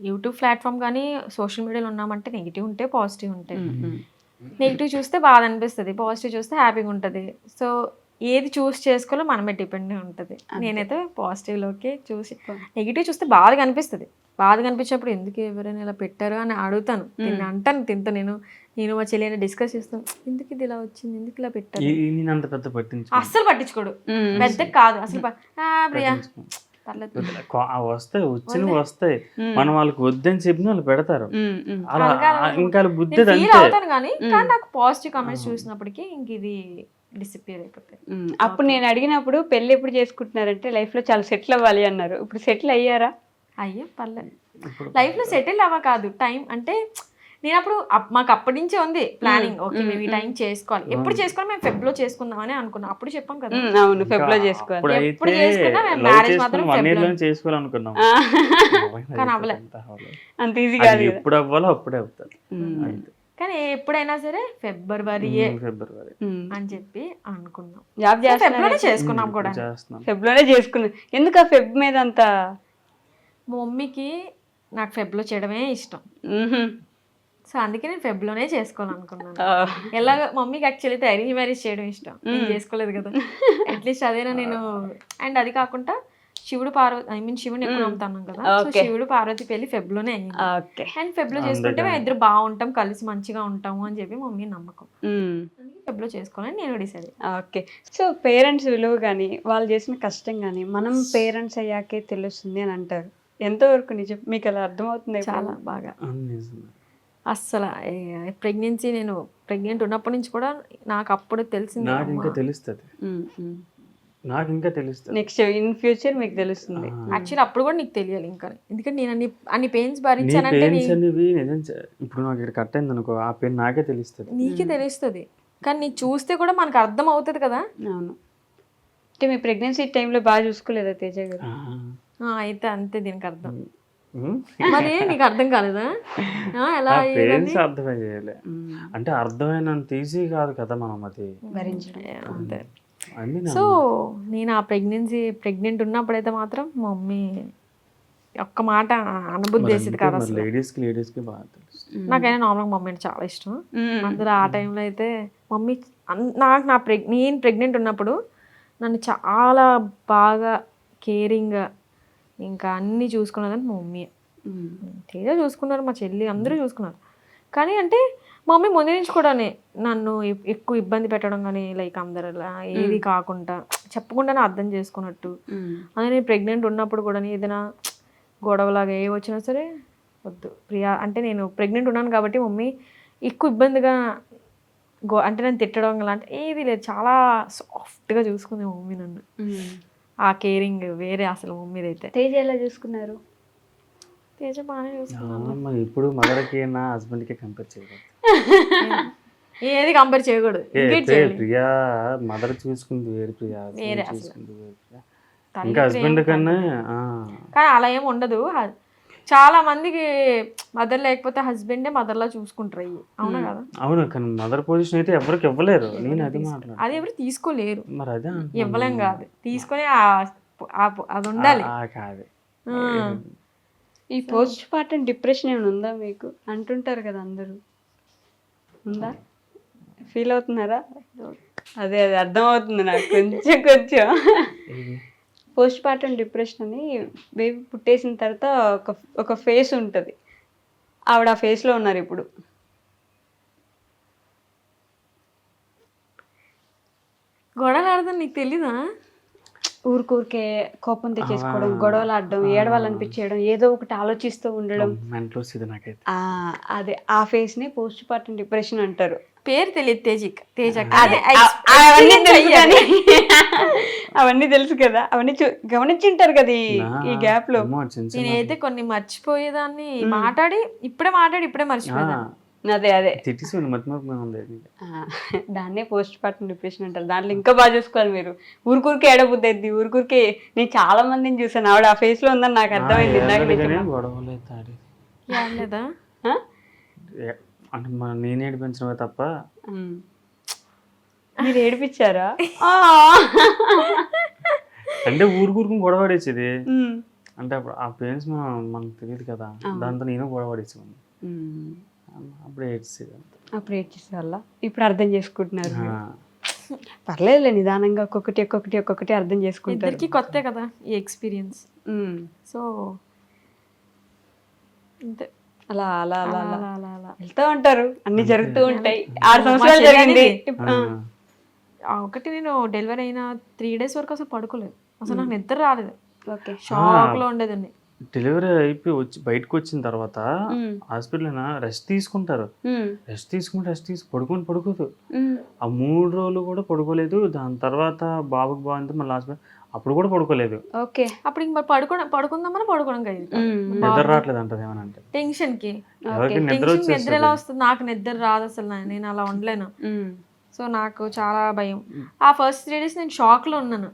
యూట్యూబ్ ప్లాట్ఫామ్ కానీ సోషల్ మీడియాలో ఉన్నామంటే నెగిటివ్ ఉంటే పాజిటివ్ ఉంటాయి. నెగిటివ్ చూస్తే బాధ అనిపిస్తుంది, పాజిటివ్ చూస్తే హ్యాపీగా ఉంటుంది. సో ఏది చూస్ చేసుకోవాలో మనమే డిపెండ్ ఉంటుంది. నేనైతే పాజిటివ్లోకి చూసి, నెగిటివ్ చూస్తే బాధగా అనిపిస్తుంది. బాధగా అనిపించినప్పుడు ఎందుకు ఎవరైనా ఇలా పెట్టారు అని అడుగుతాను, నేను అంటాను, తింటా. నేను మా చెల్లి డిస్కస్ చేస్తాను, ఎందుకు ఇది ఇలా వచ్చింది, ఎందుకు ఇలా పెట్టారు. అస్సలు పట్టించుకోడు, పెద్ద కాదు అసలు. ప్రియా వస్తాయి మనం వాళ్ళకి వద్దని చెప్పిన వాళ్ళు పెడతారు, ఇంకా బుద్ధి అవుతాను. కానీ నాకు పాజిటివ్ కామెంట్స్ చూసినప్పటికీ ఇంక ఇది డిసిపియర్ అయిపోతాయి. అప్పుడు నేను అడిగినప్పుడు పెళ్లి ఎప్పుడు చేసుకుంటున్నారంటే లైఫ్ లో చాలా సెటిల్ అవ్వాలి అన్నారు. ఇప్పుడు సెటిల్ అయ్యారా? అయ్యో పర్లేదు, లైఫ్ లో సెటిల్ అవ్వ కాదు, టైం అంటే నేను అప్పుడు మాకు అప్పటి నుంచే ఉంది ప్లానింగ్, ఓకే మేము ఈ టైం చేసుకోవాలి, ఎప్పుడు చేసుకోవాలి, మేము ఫెబ్ లో చేసుకుందాం అని అనుకున్నాం. అప్పుడు చెప్పాం కదా, అవును ఫెబ్ లో చేసుకోవాలి, ఎప్పుడు చేసుకున్నా మేము మ్యారేజ్ మాత్రం చేసుకోవాలనుకున్నాం, కానీ అవ్వలేదు. అంత ఈజీగా ఎప్పుడు అవ్వాలో అప్పుడే అవుతారు. కానీ ఎప్పుడైనా సరే ఫిబ్రవరి అని చెప్పి అనుకున్నాం. జాబ్ ఫెబ్లోనే చేసుకున్నాం కూడా, ఫెబ్లోనే చేసుకున్నాం. ఎందుకు ఆ ఫెబ్ మీద అంత? మా మమ్మీకి నాకు ఫెబ్లో చేయడమే ఇష్టం, సో అందుకే నేను ఫెబ్లోనే చేసుకోవాలనుకున్నాను. ఎలాగ మమ్మీకి యాక్చువల్లీ అయితే అరేంజ్ మ్యారేజ్ చేయడం ఇష్టం, నేను చేసుకోలేదు కదా, అట్లీస్ట్ అదేనా నేను. అండ్ అది కాకుండా శివుడు పార్వతి శివుని ఎక్కువ నమ్ముతాను కదా, సో శివుడు పార్వతి పెళ్లి ఫెబ్లోనే అయింది. అండ్ ఫెబ్లో చేసుకుంటే మేము ఇద్దరు బాగుంటాం, కలిసి మంచిగా ఉంటాము అని చెప్పి మమ్మీ నమ్మకం, ఫెబ్లో చేసుకోవాలని నేను డిసైడ్. ఓకే, సో పేరెంట్స్ విలువ కానీ వాళ్ళు చేసిన కష్టం కానీ మనం పేరెంట్స్ అయ్యాకే తెలుస్తుంది అని అంటారు. ఎంతవరకు నిజం? మీకు అలా అర్థమవుతుంది? చాలా బాగా. అస్సలు ప్రెగ్నెన్సీ, నేను ప్రెగ్నెంట్ ఉన్నప్పటి నుంచి కూడా నాకు అప్పుడు తెలిసింది, నాకు ఇంకా తెలుస్తుంది, నెక్స్ట్ ఇన్ ఫ్యూచర్ మీకు తెలుస్తుంది. యాక్చువల్లీ అప్పుడు కూడా నీకు తెలియాలి ఇంకా, ఎందుకంటే నేను అన్ని పెయిన్స్ భరించానంటే. ఇప్పుడు నాకు ఇక్కడ కట్ అయింది అనుకో, ఆ పెయిన్ నాకే తెలుస్తుంది, నీకే తెలుస్తుంది, కానీ నీకు చూస్తే కూడా మనకు అర్థం అవుతుంది కదా. అవును, అంటే మీ ప్రెగ్నెన్సీ టైంలో బాగా చూసుకోలేదా తేజ గారు? అయితే అంతే దీనికి అర్థం. మరి నీకు అర్థం కాలేదా ఎలా పేరెంట్స్ అర్థమే చేయాలి. అంటే అర్థమైనంత ఈజీ కాదు కదా మనం అది భరించడం. అంతే. అని సో నేను ఆ ప్రెగ్నెంట్ ఉన్నప్పుడైతే మాత్రం మా మమ్మీ ఒక్క మాట అనుబుద్ధి చేసేది కాదు అసలు. లేడీస్కి బాగా తెలుసు. నాకైనా నార్మల్గా మమ్మీ అంటే చాలా ఇష్టం. అందులో ఆ టైంలో అయితే మమ్మీ నాకు నేను ప్రెగ్నెంట్ ఉన్నప్పుడు నన్ను చాలా బాగా కేరింగ్గా ఇంకా అన్నీ చూసుకున్నదని మా మమ్మీ. తేజ చూసుకున్నారు, మా చెల్లి అందరూ చూసుకున్నారు. కానీ అంటే మా మమ్మీ ముందు నుంచి కూడా నన్ను ఎక్కువ ఇబ్బంది పెట్టడం కానీ లైక్ అందరు ఏది కాకుండా చెప్పకుండానే అర్థం చేసుకున్నట్టు. అదే నేను ప్రెగ్నెంట్ ఉన్నప్పుడు కూడా ఏదైనా గొడవలాగా ఏ వచ్చినా సరే వద్దు ప్రియా అంటే నేను ప్రెగ్నెంట్ ఉన్నాను కాబట్టి మమ్మీ ఎక్కువ ఇబ్బందిగా అంటే నేను తిట్టడం లాంటి ఏది లేదు. చాలా సాఫ్ట్గా చూసుకుంది మమ్మీ నన్ను. ఆ కేరింగ్ వేరే అసలు మమ్మీది అయితే. తేజ ఎలా చూసుకున్నారు? తేజ బాగానే చూసుకున్నాను. ఇప్పుడు మదర్కి నా హస్బెండ్కి కంపేర్ చేయకూడదు. ఏది కంపేర్ చేయకూడదు. ప్రియా మదర్ చూసుకుంది వేరు, ప్రియా వేరే చూసుకుంది వేరు. ఇంకా హస్బెండ్ కన్నా కానీ అలా ఏమి ఉండదు. చాలా మందికి మదర్ లేకపోతే హస్బెండే మదర్లా చూసుకుంటారు. అవునా కదా? అవును, కానీ మదర్ పొజిషన్ అయితే ఎవరికి ఇవ్వలేరు. నేను అది మాట్లాడు, అది ఎవరు తీసుకోలేరు. మరి అదే ఇవ్వలేం కాదు, తీసుకొని అది ఉండాలి. కాదు. ఈ పోస్ట్ పార్టం డిప్రెషన్ ఏమైనా ఉందా మీకు? అంటుంటారు కదా అందరూ, ఉందా? ఫీల్ అవుతున్నారా? అదే అర్థమవుతుంది నాకు కొంచెం. పోస్ట్ పార్టం డిప్రెషన్ అని బేబీ పుట్టేసిన తర్వాత ఒక ఫేస్ ఉంటుంది. ఆవిడ ఆ ఫేస్లో ఉన్నారు ఇప్పుడు. గొడవలు ఆడదాం నీకు తెలీదా? ఊరికే కోపం తెచ్చేసుకోవడం, గొడవలు ఆడడం, ఏడవాలనిపించేయడం, ఏదో ఒకటి ఆలోచిస్తూ ఉండడం. అదే ఆ ఫేస్ ని పోస్ట్ పార్టం డిప్రెషన్ అంటారు. పేరు తెలియదు తేజ. అవన్నీ తెలుసు కదా, అవన్నీ గమనించుంటారు కదా ఈ గ్యాప్ లో. నేనైతే కొన్ని మర్చిపోయేదాన్ని, ఇప్పుడే మర్చిపోయేదాన్ని. అదే దాన్నే పోస్ట్ పార్టం డిప్రెషన్ అంటారు. దాంట్లో ఇంకా బాగా చూసుకోవాలి మీరు. ఊరికే ఏడబుద్ధి అయింది, ఊరికే. నేను చాలా మందిని చూసాను, ఆవిడ ఆ ఫేస్ లో ఉందని నాకు అర్థమైంది. అంటే నేను ఏడిపించడమే తప్ప. మీరు ఏడిపించారా? అంటే ఊరుకు గొడవ పడేసేది. అంటే అప్పుడు ఆ పేరెంట్స్ మనకు తెలియదు కదా, దాంతో నేను గొడవ పడేసేవాడిని. అప్పుడు ఏడ్చేసే వాళ్ళ. ఇప్పుడు అర్థం చేసుకుంటున్నారు. పర్లేదులే, నిదానంగా ఒక్కొక్కటి అర్థం చేసుకుంటారు. కొత్త కదా ఈ ఎక్స్పీరియన్స్. సో అంతే, అలా వెళ్తూ ఉంటారు, అన్ని జరుగుతూ ఉంటాయి. 6 సంవత్సరాలు జరిగింది. ఒకటి నేను డెలివరీ అయిన 3 days వరకు అసలు పడుకోలేదు. అసలు నాకు నిద్ర రాలేదు. షాక్ లో ఉండేదాన్ని. డెలివరీ అయిపోయి బయటకు వచ్చిన తర్వాత హాస్పిటల్ రెస్ట్ తీసుకుంటారు. రెస్ట్ పడుకోదు. ఆ 3 రోజులు కూడా పడుకోలేదు. దాని తర్వాత బాబుకి బాగుంది, మళ్ళీ హాస్పిటల్ అప్పుడు కూడా పడుకోలేదు. అప్పుడు ఇంక పడుకుందామని పడుకోవడం నిద్ర రావట్లేదు అంటది. ఏమనంటే టెన్షన్ కి నిద్ర ఎలా వస్తుంది? నాకు నిద్ర రాదు అసలు, నేను అలా ఉండలేను. సో నాకు చాలా భయం. ఆ ఫస్ట్ 3 days నేను షాక్ లో ఉన్నాను.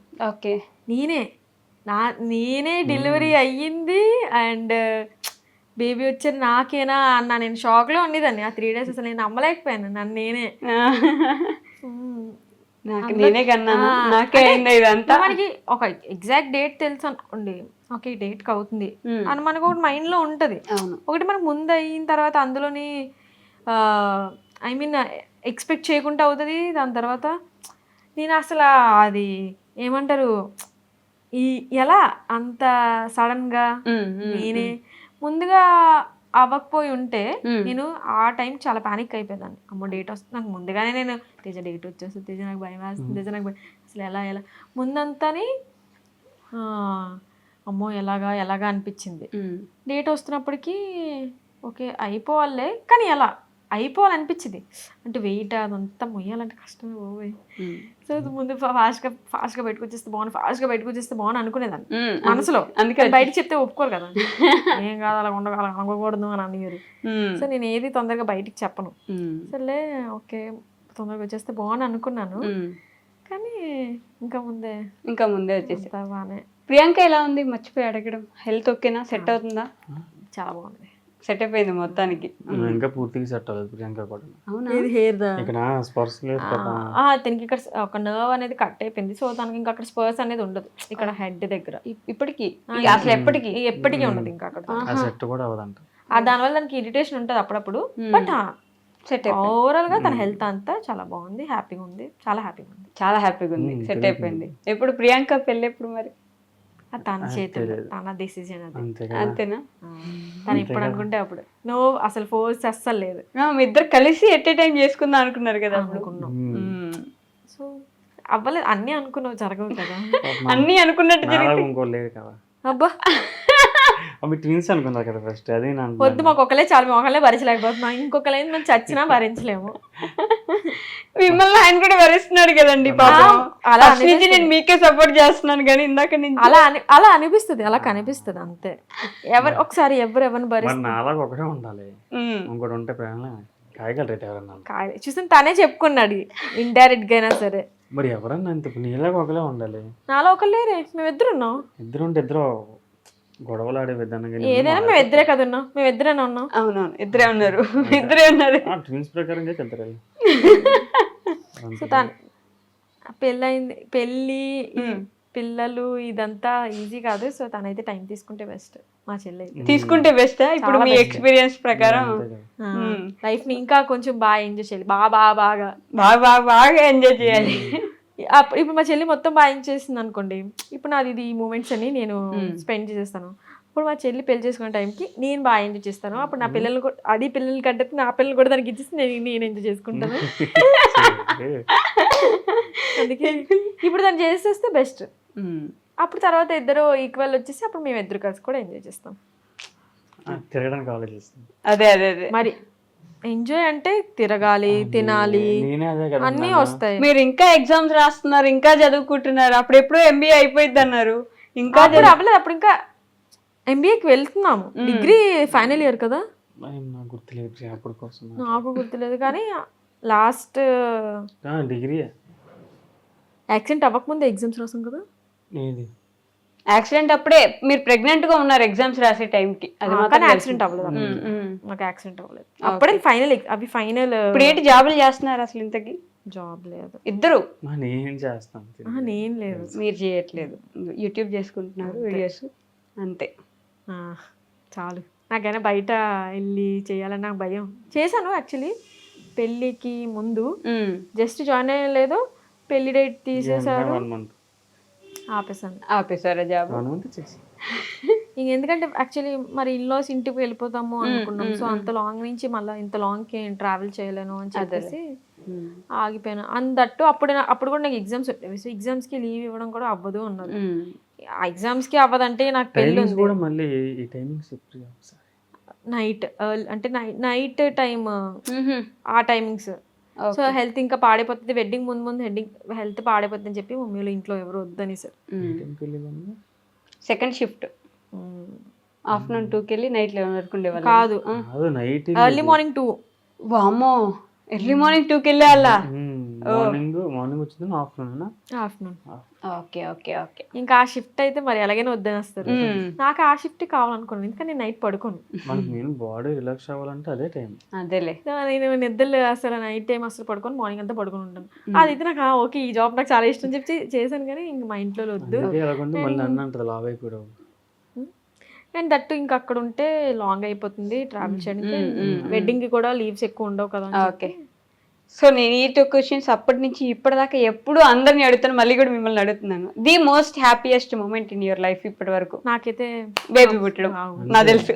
నేనే డెలివరీ అయ్యింది అండ్ బేబీ వచ్చారు నాకేనా అన్న నేను షాక్ లో ఉండేదాన్ని. ఆ 3 days అసలు నేను నమ్మలేకపోయాను నన్ను నేనే. మనకి ఒక ఎగ్జాక్ట్ డేట్ తెలుసు అనుకోండి, ఓకే ఈ డేట్కి అవుతుంది అని మనకు ఒకటి మైండ్ లో ఉంటది. ఒకటి మనకు ముందు అయిన తర్వాత అందులోని ఎక్స్పెక్ట్ చేయకుండా అవుతుంది. దాని తర్వాత నేను అసలు అది ఏమంటారు, ఎలా అంత సడన్ గా నేనే ముందుగా అవ్వకపోయి ఉంటే నేను ఆ టైం చాలా పానిక్ అయిపోయేదాన్ని. అమ్మో డేట్ వస్తుంది నాకు ముందుగానే, నేను తేజ డేట్ వచ్చేస్తుంది, తేజ నాకు భయం వేస్తుంది, తేజ నాకు భయం, అసలు ఎలా ముందంతాని అమ్మో ఎలాగా అనిపించింది. డేట్ వస్తున్నప్పటికీ ఓకే అయిపోవాలే, కానీ ఎలా అయిపోవాలనిపించింది. అంటే వెయిట్ అదంతా మొయ్యాలంటే కష్టమే పోయి. సో ముందు ఫాస్ట్గా బయటకు వచ్చేస్తే బాగుంది అనుకునేదాన్ని మనసులో. అందుకని బయటకు చెప్తే ఒప్పుకోరు కదా, ఏం కాదు అలా అనకూడదు అని అనేవారు. సో నేను ఏది తొందరగా బయటికి చెప్పను. సరే ఓకే తొందరగా వచ్చేస్తే బాగుంది అనుకున్నాను. కానీ ఇంకా ముందే వచ్చేసి అంతా బాగానే ప్రియాంక ఎలా ఉంది? మర్చిపోయి అడగడం. హెల్త్ ఓకేనా? సెట్ అవుతుందా? చాలా బాగుంది. సెట్ అయిపోయింది మొత్తానికి. ఇంకా పూర్తిగా సెట్ అవ్వదు ప్రియాంక కూడా. అవునా? ఇది హెయిర్ దా ఇక్కడ స్పర్శ లేదు కదా. తనకి ఇక్కడ ఒక నర్వ్ అనేది కట్ అయిపోయింది, సో తనకి ఇంకా అక్కడ స్పర్స్ అనేది ఉండదు ఇక్కడ హెడ్ దగ్గర. ఇప్పటికి అసలు ఎప్పటికీ ఉండదు ఇంకా అక్కడ. ఆ సెట్ కూడా అవ్వదంట. దానివల్ల దానికి ఇరిటేషన్ ఉంటుంది అప్పుడప్పుడు. బట్ సెట్ ఓవరాల్ గా తన హెల్త్ అంతా చాలా బాగుంది, హ్యాపీగా ఉంది, చాలా హ్యాపీగా ఉంది. సెట్ అయిపోయింది. ఎప్పుడు ప్రియాంక పెళ్ళి ఎప్పుడు మరి? తన చేతులు, తన డెసిజన్ అది. అంతేనా? తను ఇప్పుడు అనుకుంటే అప్పుడు నువ్వు అసలు ఫోర్స్ అస్సలు లేదు. మీ ఇద్దరు కలిసి ఎట్ ఏ టైం చేసుకుందాం అనుకున్నారు కదా? అనుకున్నాం. సో అవ్వలేదు, అన్ని అనుకున్నావు జరగవు కదా. అన్ని అనుకున్నట్టు జరిగింది. ఇంకో లేదు కదా. అబ్బా అవి ట్విన్స్ అనుకున్నారు కదా ఫస్ట్. అది వద్దు, మాకు ఒకలే చాలు, మేము ఒకలే భరించలేకపోతున్నాం, ఇంకొకలేదు మేము చచ్చినా భరించలేము. మిమ్మల్ని ఆయన కూడా భరిస్తున్నాడు కదండి పాపం. అలా నుంచి నేను మీకే సపోర్ట్ చేస్తున్నాను కానీ ఇందాక నుంచి అలా అనిపిస్తుంది, అలా కనిపిస్తుంది అంతే. ఒకసారి ఎవరిని భరిస్తారు? నాలాగా ఒకటే ఉండాలి, ఇంకోటి ఉంటే కాయగలరేట్ ఎవరన్నా. చూసాను, తనే చెప్పుకున్నాడు ఇండైరెక్ట్ గా అయినా సరే. మరి ఎవరన్నా అంత నీలాగా ఒకలే ఉండాలి. నాలో ఒకళ్ళేరే, మేము ఇద్దరు ఉన్నాం. ఇద్దరు ఉంటే ఇద్దరు గొడవలు ఆడే విధానం. ఏదైనా మేము ఇద్దరే కదా ఉన్నాం, మేము ఇద్దరేనా ఉన్నాం. అవునవును, ఇద్దరే ఉన్నారు. ట్విన్స్ ప్రకారంగా చెప్తారు. సో తను పెళ్ళయింది, పెళ్ళి పిల్లలు ఇదంతా ఈజీ కాదు. సో తనైతే టైం తీసుకుంటే బెస్ట్. మా చెల్లి తీసుకుంటే బెస్ట్. ఇప్పుడు మీ ఎక్స్పీరియన్స్ ప్రకారం లైఫ్ ని ఇంకా కొంచెం బాగా ఎంజాయ్ చేయాలి, బాగా ఎంజాయ్ చేయాలి. ఇప్పుడు మా చెల్లి మొత్తం బాగా ఎంజాయ్ చేసింది అనుకోండి, ఇప్పుడు నాది ఇది ఈ మూమెంట్స్ అని నేను స్పెండ్ చేసేస్తాను. ఇప్పుడు మా చెల్లి పెళ్లి చేసుకునే టైంకి నేను బాగా ఎంజాయ్ చేస్తాను. అప్పుడు నా పిల్లలు అది పిల్లలు కంటే నా పిల్లలు కూడా దానికి ఇచ్చేసి నేను ఎంజాయ్ చేసుకుంటాను. అందుకే ఇప్పుడు దాన్ని చేసేస్తే బెస్ట్. అప్పుడు తర్వాత ఇద్దరు ఈక్వల్ వచ్చేసి అప్పుడు మేము ఇద్దరు కలిసి కూడా ఎంజాయ్ చేస్తాం. తిరగడానికి ఆలోచిస్తాం. అదే అదే అదే మరి ఎంజాయ్ అంటే తిరగాలి, తినాలి, అన్నీ వస్తాయి. మీరు ఇంకా ఎగ్జామ్స్ రాస్తున్నారు, ఇంకా చదువుకుంటున్నారు. అప్పుడు ఎప్పుడు ఎంబీఏ అయిపోయింది అన్నారు. ఇంకా అవ్వలేదు, అప్పుడు ఇంకా ఎంబీఏకి వెళ్తున్నాము. డిగ్రీ ఫైనల్ ఇయర్ కదా. నాకు గుర్తులేదు కానీ లాస్ట్ డిగ్రీ యాక్సిడెంట్ అవ్వకముందే ఎగ్జామ్స్ రాసాం కదా. యాక్సిడెంట్ అప్పుడే మీరు ప్రెగ్నెంట్ గా ఉన్నారు ఎగ్జామ్స్ రాసే టైంకి. కానీ యాక్సిడెంట్ అవ్వలేదు, నాకు యాక్సిడెంట్ అవ్వలేదు. అప్పుడే ఫైనల్, అవి ఫైనల్. ఇప్పుడు ఏంటి జాబులు చేస్తున్నారు అసలు? ఇంతకి జాబ్ లేదు. ఇద్దరు? నేను చేస్తాను. నేను లేదు. మీరు చేయట్లేదు, యూట్యూబ్ చేసుకుంటున్నారు వీడియోస్ అంతే. చాలు. నాకైనా బయట వెళ్ళి చేయాలని నాకు భయం. చేశాను యాక్చువల్లీ పెళ్ళికి ముందు, జస్ట్ జాయిన్ అయ్యలేదు. పెళ్లి డేట్ తీసేశారు, ఆపేసారా జాబ్? ఎందుకంటే యాక్చువల్లీ మరి ఇన్లాస్ ఇంటికి వెళ్ళిపోతాము అనుకున్నాం. సో అంత లాంగ్ నుంచి మళ్ళీ ఇంత లాంగ్కి ట్రావెల్ చేయలేను అని చెప్పేసి ఆగిపోయాను. అందట్టు అప్పుడు కూడా నాకు ఎగ్జామ్స్ ఉండేవి. సో ఎగ్జామ్స్కి లీవ్ ఇవ్వడం కూడా అవ్వదు అన్నారు. ఎగ్జామ్స్కి అవ్వదంటే నాకు పెళ్ళి నైట్, అంటే నైట్ టైమ్ ఆ టైమింగ్స్. సో హెల్త్ ఇంకా పాడైపోతుంది, వెడ్డింగ్ ముందు హెల్త్ పాడైపోతుంది అని చెప్పి మమ్మీలో ఇంట్లో ఎవరు వద్దని సార్. సెకండ్ షిఫ్ట్ ఆఫ్టర్నూన్ 2కి వెళ్ళి నైట్ 11 వరకు ఉండేవాళ్ళు. కాదు, ఎర్లీ మార్నింగ్ 2. వామ్మో, ఎర్లీ మార్నింగ్ 2కి వెళ్ళేవాళ్ళ? మార్నింగ్ వచ్చింది ఆఫ్టర్నూన్. Okay okay okay. ఇంకా ఆ షిఫ్ట్ అయితే మరి ఎలాగైనా వద్దని వస్తారు. నాకు ఆ షిఫ్ట్ కావాలనుకున్నాను, ఎందుకంటే నేను నైట్ పడుకోను. బాడీ రిలాక్స్ అవ్వాలంటే అదే టైం. అదేలే, నేను నిద్రలు అసలు నైట్ టైం అసలు పడుకొని మార్నింగ్ అంతా పడుకొని ఉంటాను. అదైతే నాకు ఓకే, ఈ జాబ్ నాకు చాలా ఇష్టం చెప్పి చేశాను. కానీ ఇంక మా ఇంట్లో వద్దు. అండ్ దట్టు ఇంకా అక్కడ ఉంటే లాంగ్ అయిపోతుంది ట్రావెల్ చేయడానికి. వెడ్డింగ్ కి కూడా లీవ్స్ ఎక్కువ ఉండవు కదా. ఓకే. సో నేను ఈ 2 క్వశ్చన్స్ అప్పటి నుంచి ఇప్పటిదాకా ఎప్పుడు అందరిని అడుగుతాను, మళ్ళీ కూడా మిమ్మల్ని అడుగుతున్నాను. The most happiest moment in your life ఇప్పటి వరకు? నాకైతే బేబీ పుట్టడం, నాకు తెలుసు.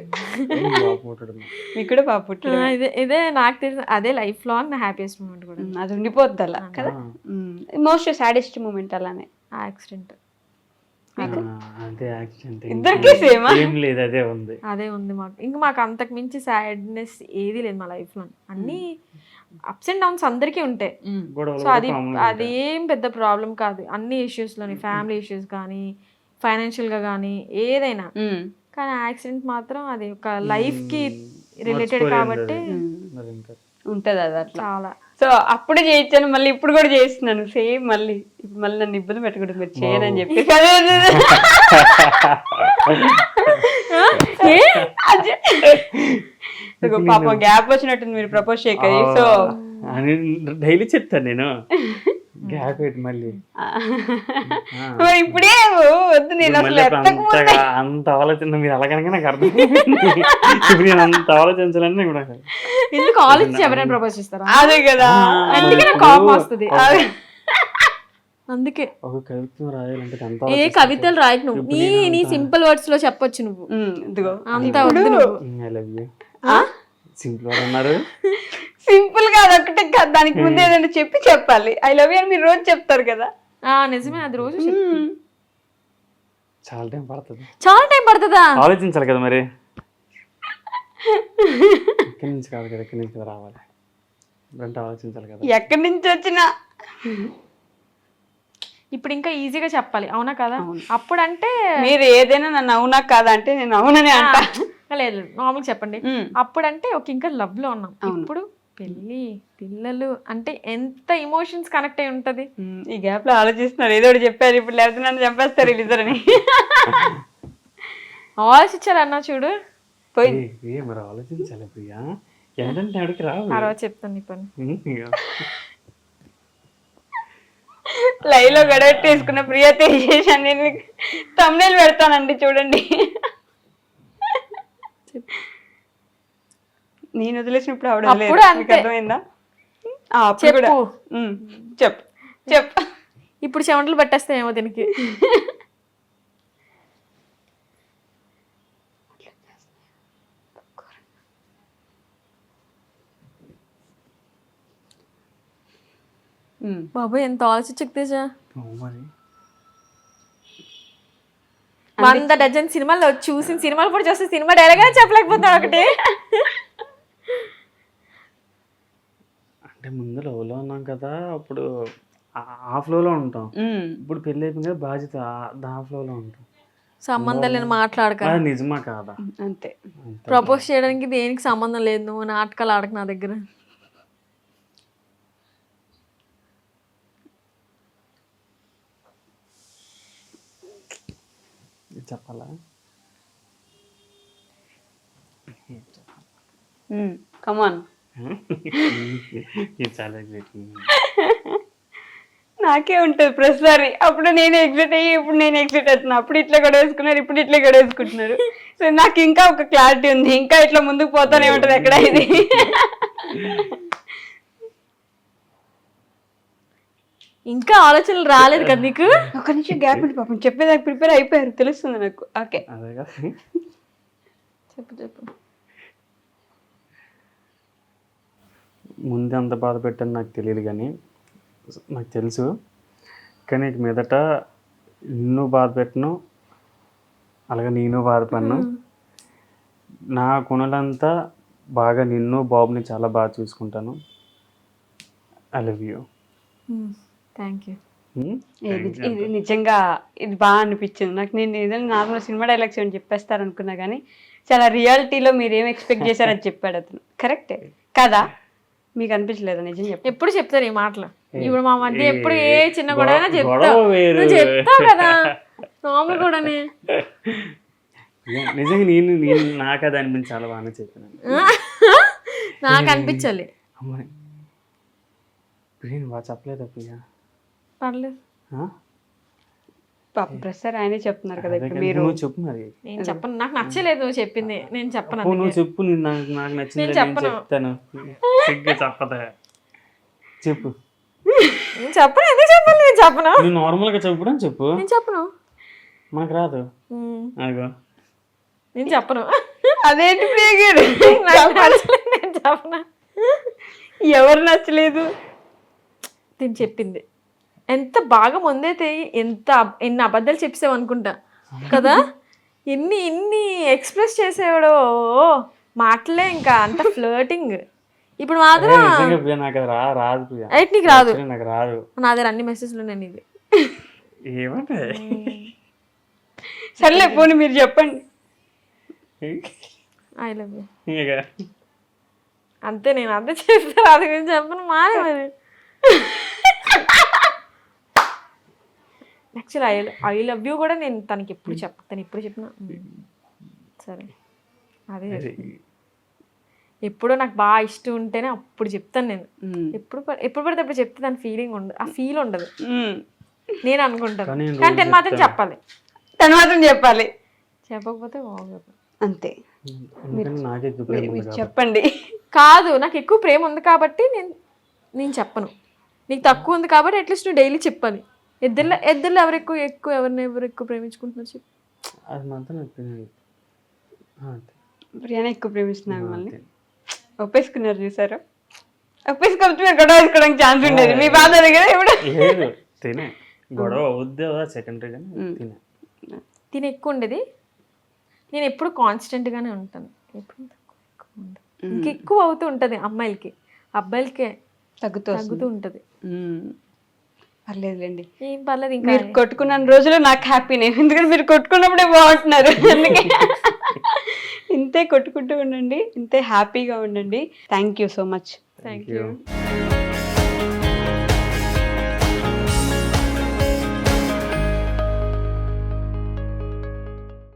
మీకు కూడా పాప పుట్టడం, ఇదే నాకు తెలుసు. అదే లైఫ్ లాంగ్ నా హ్యాపీయెస్ట్ మూమెంట్ కూడా. అది ఉండిపోద్ది అలా కదా. మోస్ట్ సాడెస్ట్ మూమెంట్ అలానే యాక్సిడెంట్. ఇద్దరికి సేమ్? అదే ఉంది మాకు. ఇంకా మాకు అంతకు మించి సాడ్నెస్ ఏది లేదు మా లైఫ్ లో. అన్ని అప్స్ అండ్ డౌన్స్ అందరికీ ఉంటాయి. సో అదేం పెద్ద ప్రాబ్లం కాదు. అన్ని ఇష్యూస్ లోని, ఫ్యామిలీ ఇష్యూస్ కానీ, ఫైనాన్షియల్ గా కానీ, ఏదైనా. కానీ యాక్సిడెంట్ మాత్రం అది ఒక లైఫ్ కి రిలేటెడ్ కాబట్టి ఉంటది అది అట్లా. చాలా. సో అప్పుడే చేయించాను, మళ్ళీ ఇప్పుడు కూడా చేస్తున్నాను సేమ్. మళ్ళీ ఇప్పుడు మళ్ళీ నన్ను ఇబ్బంది పెట్టకూడదు మీరు చేయనని చెప్పి. పాపం గ్యాప్ వచ్చినట్టుంది మీరు ప్రపోజ్ చేయకది. సో డైలీ చెప్తాను నేను గ్యాప్ పెట్టి మళ్ళీ మరి ఇప్పుడే వద్దు, నేను అసలు అంత ఆలోచన మీరు అలాగనగా నాకు అర్థం. ఇప్పుడు నేను అంత ఆలోచించాలని కూడా ఎందుకు ఆలోచించి ఎవరైనా ప్రపోజ్ చేస్తారా? అదే కదా, అందుకే నాకు కోపం వస్తుంది. అందుకే ఒక కవిత్వం రాయాలంటే ఏ కవితలు రాయకు నువ్వు, నీ సింపుల్ వర్డ్స్ లో చెప్పొచ్చు నువ్వు. ఇదిగో అంత వద్దు నువ్వు. ఐ లవ్ యూ సింపుల్ అన్నారు. సింపుల్ గా అదొకటే కాదు, దానికి ముందు ఏదైనా చెప్పాలి. ఐ లవ్ యూ అని మీరు రోజు చెప్తారు కదా. నిజమే, అది రోజు చాలా టైం పడుతుంది. చాలా టైం పడుతుందా? ఆలోచించాలి కదా మరి. ఎక్కడి నుంచి కాదు కదా, ఎక్కడి నుంచి కదా రావాలి అంటే ఆలోచించాలి కదా. ఎక్కడి నుంచి వచ్చినా ఇప్పుడు ఇంకా ఈజీగా చెప్పాలి, అవునా కదా? అప్పుడు అంటే మీరు ఏదైనా నన్ను అవునా కాదా అంటే నేను అవుననే అంటా. లేదు నార్మల్ చెప్పండి. అప్పుడంటే ఒక ఇంకా లవ్ లో ఉన్నాం, ఇప్పుడు పెళ్ళి పిల్లలు అంటే ఎంత ఎమోషన్స్ కనెక్ట్ అయి ఉంటది. ఈ గ్యాప్ లో ఆలోచిస్తున్నారు, ఏదో ఒకటి చెప్పారు ఇప్పుడు, లేకపోతే నన్ను చంపేస్తారు వీళ్ళిద్దరని. ఆలోచించాలన్నా చూడు పోయి మరి ఆలోచించాలి ప్రియా. ఏంటంటే అడిగి రావు, ఆ రోజు చెప్తాను నీ పని. లైవ్ లో గడవెట్టేసుకున్న ప్రియా తేజేశాను నేను. తమ్నేల్ పెడతానండి చూడండి. నేను వదిలేసినప్పుడు ఆవిడ అర్థమైందా? చెప్పు. ఇప్పుడు చెమటలు పట్టేస్తాయేమో దీనికి. బాబాయ్ ఎంత ఆలోచించా. 100 డజన్ సినిమాల్లో చూసిన సినిమాలు కూడా చూస్తే సినిమా డైలాగ్ చెప్పలేకపోతాను ఒకటి. అంటే ముందు లోలో ఉన్నాం కదా, అప్పుడు ఆ ఫ్లోలో ఉంటాం. ఇప్పుడు పెళ్ళి అయిపోయింది కదా, బాధ్యత ఆ ఫ్లోలో ఉంటాం. సంబంధం లేని మాట్లాడక. నిజమా కాదా? అంతే. ప్రపోజ్ చేయడానికి దేనికి సంబంధం లేదు, నువ్వు నాటకాలు ఆడక నా దగ్గర. చెప్పాలా? కమాన్. నాకే ఉంటుంది ప్రతిసారి. అప్పుడు నేను ఎగ్జిట్ అయ్యి ఇప్పుడు నేను ఎగ్జిట్ అవుతున్నా. అప్పుడు ఇట్లా గడవేసుకున్నారు, ఇప్పుడు ఇట్లా గడవేసుకుంటున్నారు. సో నాకు ఇంకా ఒక క్లారిటీ ఉంది, ఇంకా ఇట్లా ముందుకు పోతానే ఉంటుంది ఎక్కడ ఇది. ఇంకా ఆలోచనలు రాలేదు కదా నీకు? ఒక నిమిషం గ్యాప్ ఉండి పాపం చెప్పేదాకా ప్రిపేర్ అయిపోయారు, తెలుస్తుంది నాకు. ఓకే చెప్పు. ముందు అంత బాధ పెట్టని నాకు తెలియదు, కానీ నాకు తెలుసు. కానీ మీదట నిన్ను బాధ పెట్టను, అలాగే నేను బాధపడను. నా కొనులంతా బాగా నిన్ను బాబుని చాలా బాగా చూసుకుంటాను. I love you. Thank you. ఇది నిజంగా ఇది బాగా అనిపించింది నాకు. నేను ఏదైనా నార్మల్ సినిమా డైలాగ్స్ ఏమైనా చెప్పేస్తారు అనుకున్నా, కానీ చాలా రియాలిటీలో మీరు ఏం ఎక్స్పెక్ట్ చేశారని చెప్పాడు అతను. కరెక్టే కదా? మీకు అనిపించలేదు? నిజం చెప్పు. ఎప్పుడు చెప్తారు ఈ మాటలు? ఇప్పుడు మా మధ్య ఎప్పుడు ఏ చిన్న గొడవ చెప్తా కదా, నార్మల్ కూడానే. నిజంగా నేను నాకు అది అనిపించి చాలా బాగానే చెప్పాను. నాకు అనిపించాలి. అమ్మాయి బాగా చెప్పలేదు ప్రియా. పర్లేదు. ప్రసాద్ ఆయనే చెప్తున్నారు కదా ఇప్పుడు. మీరు చెప్పు మరి. నేను చెప్పను, నాకు నచ్చలేదు నువ్వు చెప్పింది. నేను చెప్పను. నువ్వు చెప్పు, నాకు నచ్చింది చెప్తాను. చెప్పదా చెప్పు. నేను చెప్పను. ఎందుకు చెప్పాలి? నేను చెప్పను. నువ్వు నార్మల్ గా చెప్పు. చెప్పు. నేను చెప్పను. మాకు రాదు. నేను చెప్పను. అదేంటి ప్రియ గారు? నేను చెప్పను. ఎవరు నచ్చలేదు? నేను చెప్పింది ఎంత బాగా ముందైతే ఎన్ని అబద్ధాలు చెప్పేసావు అనుకుంటా కదా. ఎన్ని ఎక్స్ప్రెస్ చేసేవాడు మాటలే, ఇంకా అంత ఫ్లర్టింగ్. ఇప్పుడు మాత్రం నీకు రాదు. నా దగ్గర అన్ని మెసేజ్లు నేను ఇది ఏమంటే సర్లే పోనీ మీరు చెప్పండి. I love you. అంతే, నేను అంతే చేస్తాను, అది గురించి చెప్పను మానే మరి. యాక్చువల్లీ ఐ లవ్ యూ కూడా నేను తనకి ఎప్పుడు తను ఎప్పుడు చెప్పినా సరే అదే ఎప్పుడో నాకు బాగా ఇష్టం ఉంటేనే అప్పుడు చెప్తాను నేను. ఎప్పుడు పడితే అప్పుడు చెప్తే దాని ఫీలింగ్ ఉండదు, ఆ ఫీల్ ఉండదు నేను అనుకుంటాను. కానీ తను మాత్రం చెప్పాలి, చెప్పకపోతే బాగోదు అంతే. మీరు చెప్పండి. కాదు, నాకు ఎక్కువ ప్రేమ ఉంది కాబట్టి నేను చెప్పను, నీకు తక్కువ ఉంది కాబట్టి అట్లీస్ట్ నువ్వు డైలీ చెప్పాలి. ఇద్దరు ఎవరు ఎక్కువ ప్రేమించుకుంటున్నారు చెప్పు. అది మాత్రం ప్రియానే ఎక్కువ ప్రేమిస్తున్నాను మిమ్మల్ని. ఒప్పేసుకున్నారు చూసారు, ఒప్పేసుకోవచ్చు మీరు గొడవ వేసుకోవడానికి ఛాన్స్ ఉండేది మీ బాధ దగ్గర. ఎప్పుడు లేదు తినే గొడవ అవుద్దే సెకండరీ కానీ తిని ఎక్కువ ఉండేది. నేను ఎప్పుడు కాన్స్టెంట్గానే ఉంటాను, ఎప్పుడు ఎక్కువ ఉండదు. ఇంకెక్కువ అవుతూ ఉంటుంది అమ్మాయిలకి, అబ్బాయిలకే తగ్గుతూ ఉంటుంది. పర్లేదులేండి, ఏం పర్లేదు. ఇంకా మీరు కొట్టుకున్న రోజులు నాకు హ్యాపీనే, ఎందుకంటే మీరు కొట్టుకున్నప్పుడే బాగుంటున్నారు. అందుకే ఇంతే కొట్టుకుంటూ ఉండండి, ఇంతే హ్యాపీగా ఉండండి. Thank you so much. Thank you.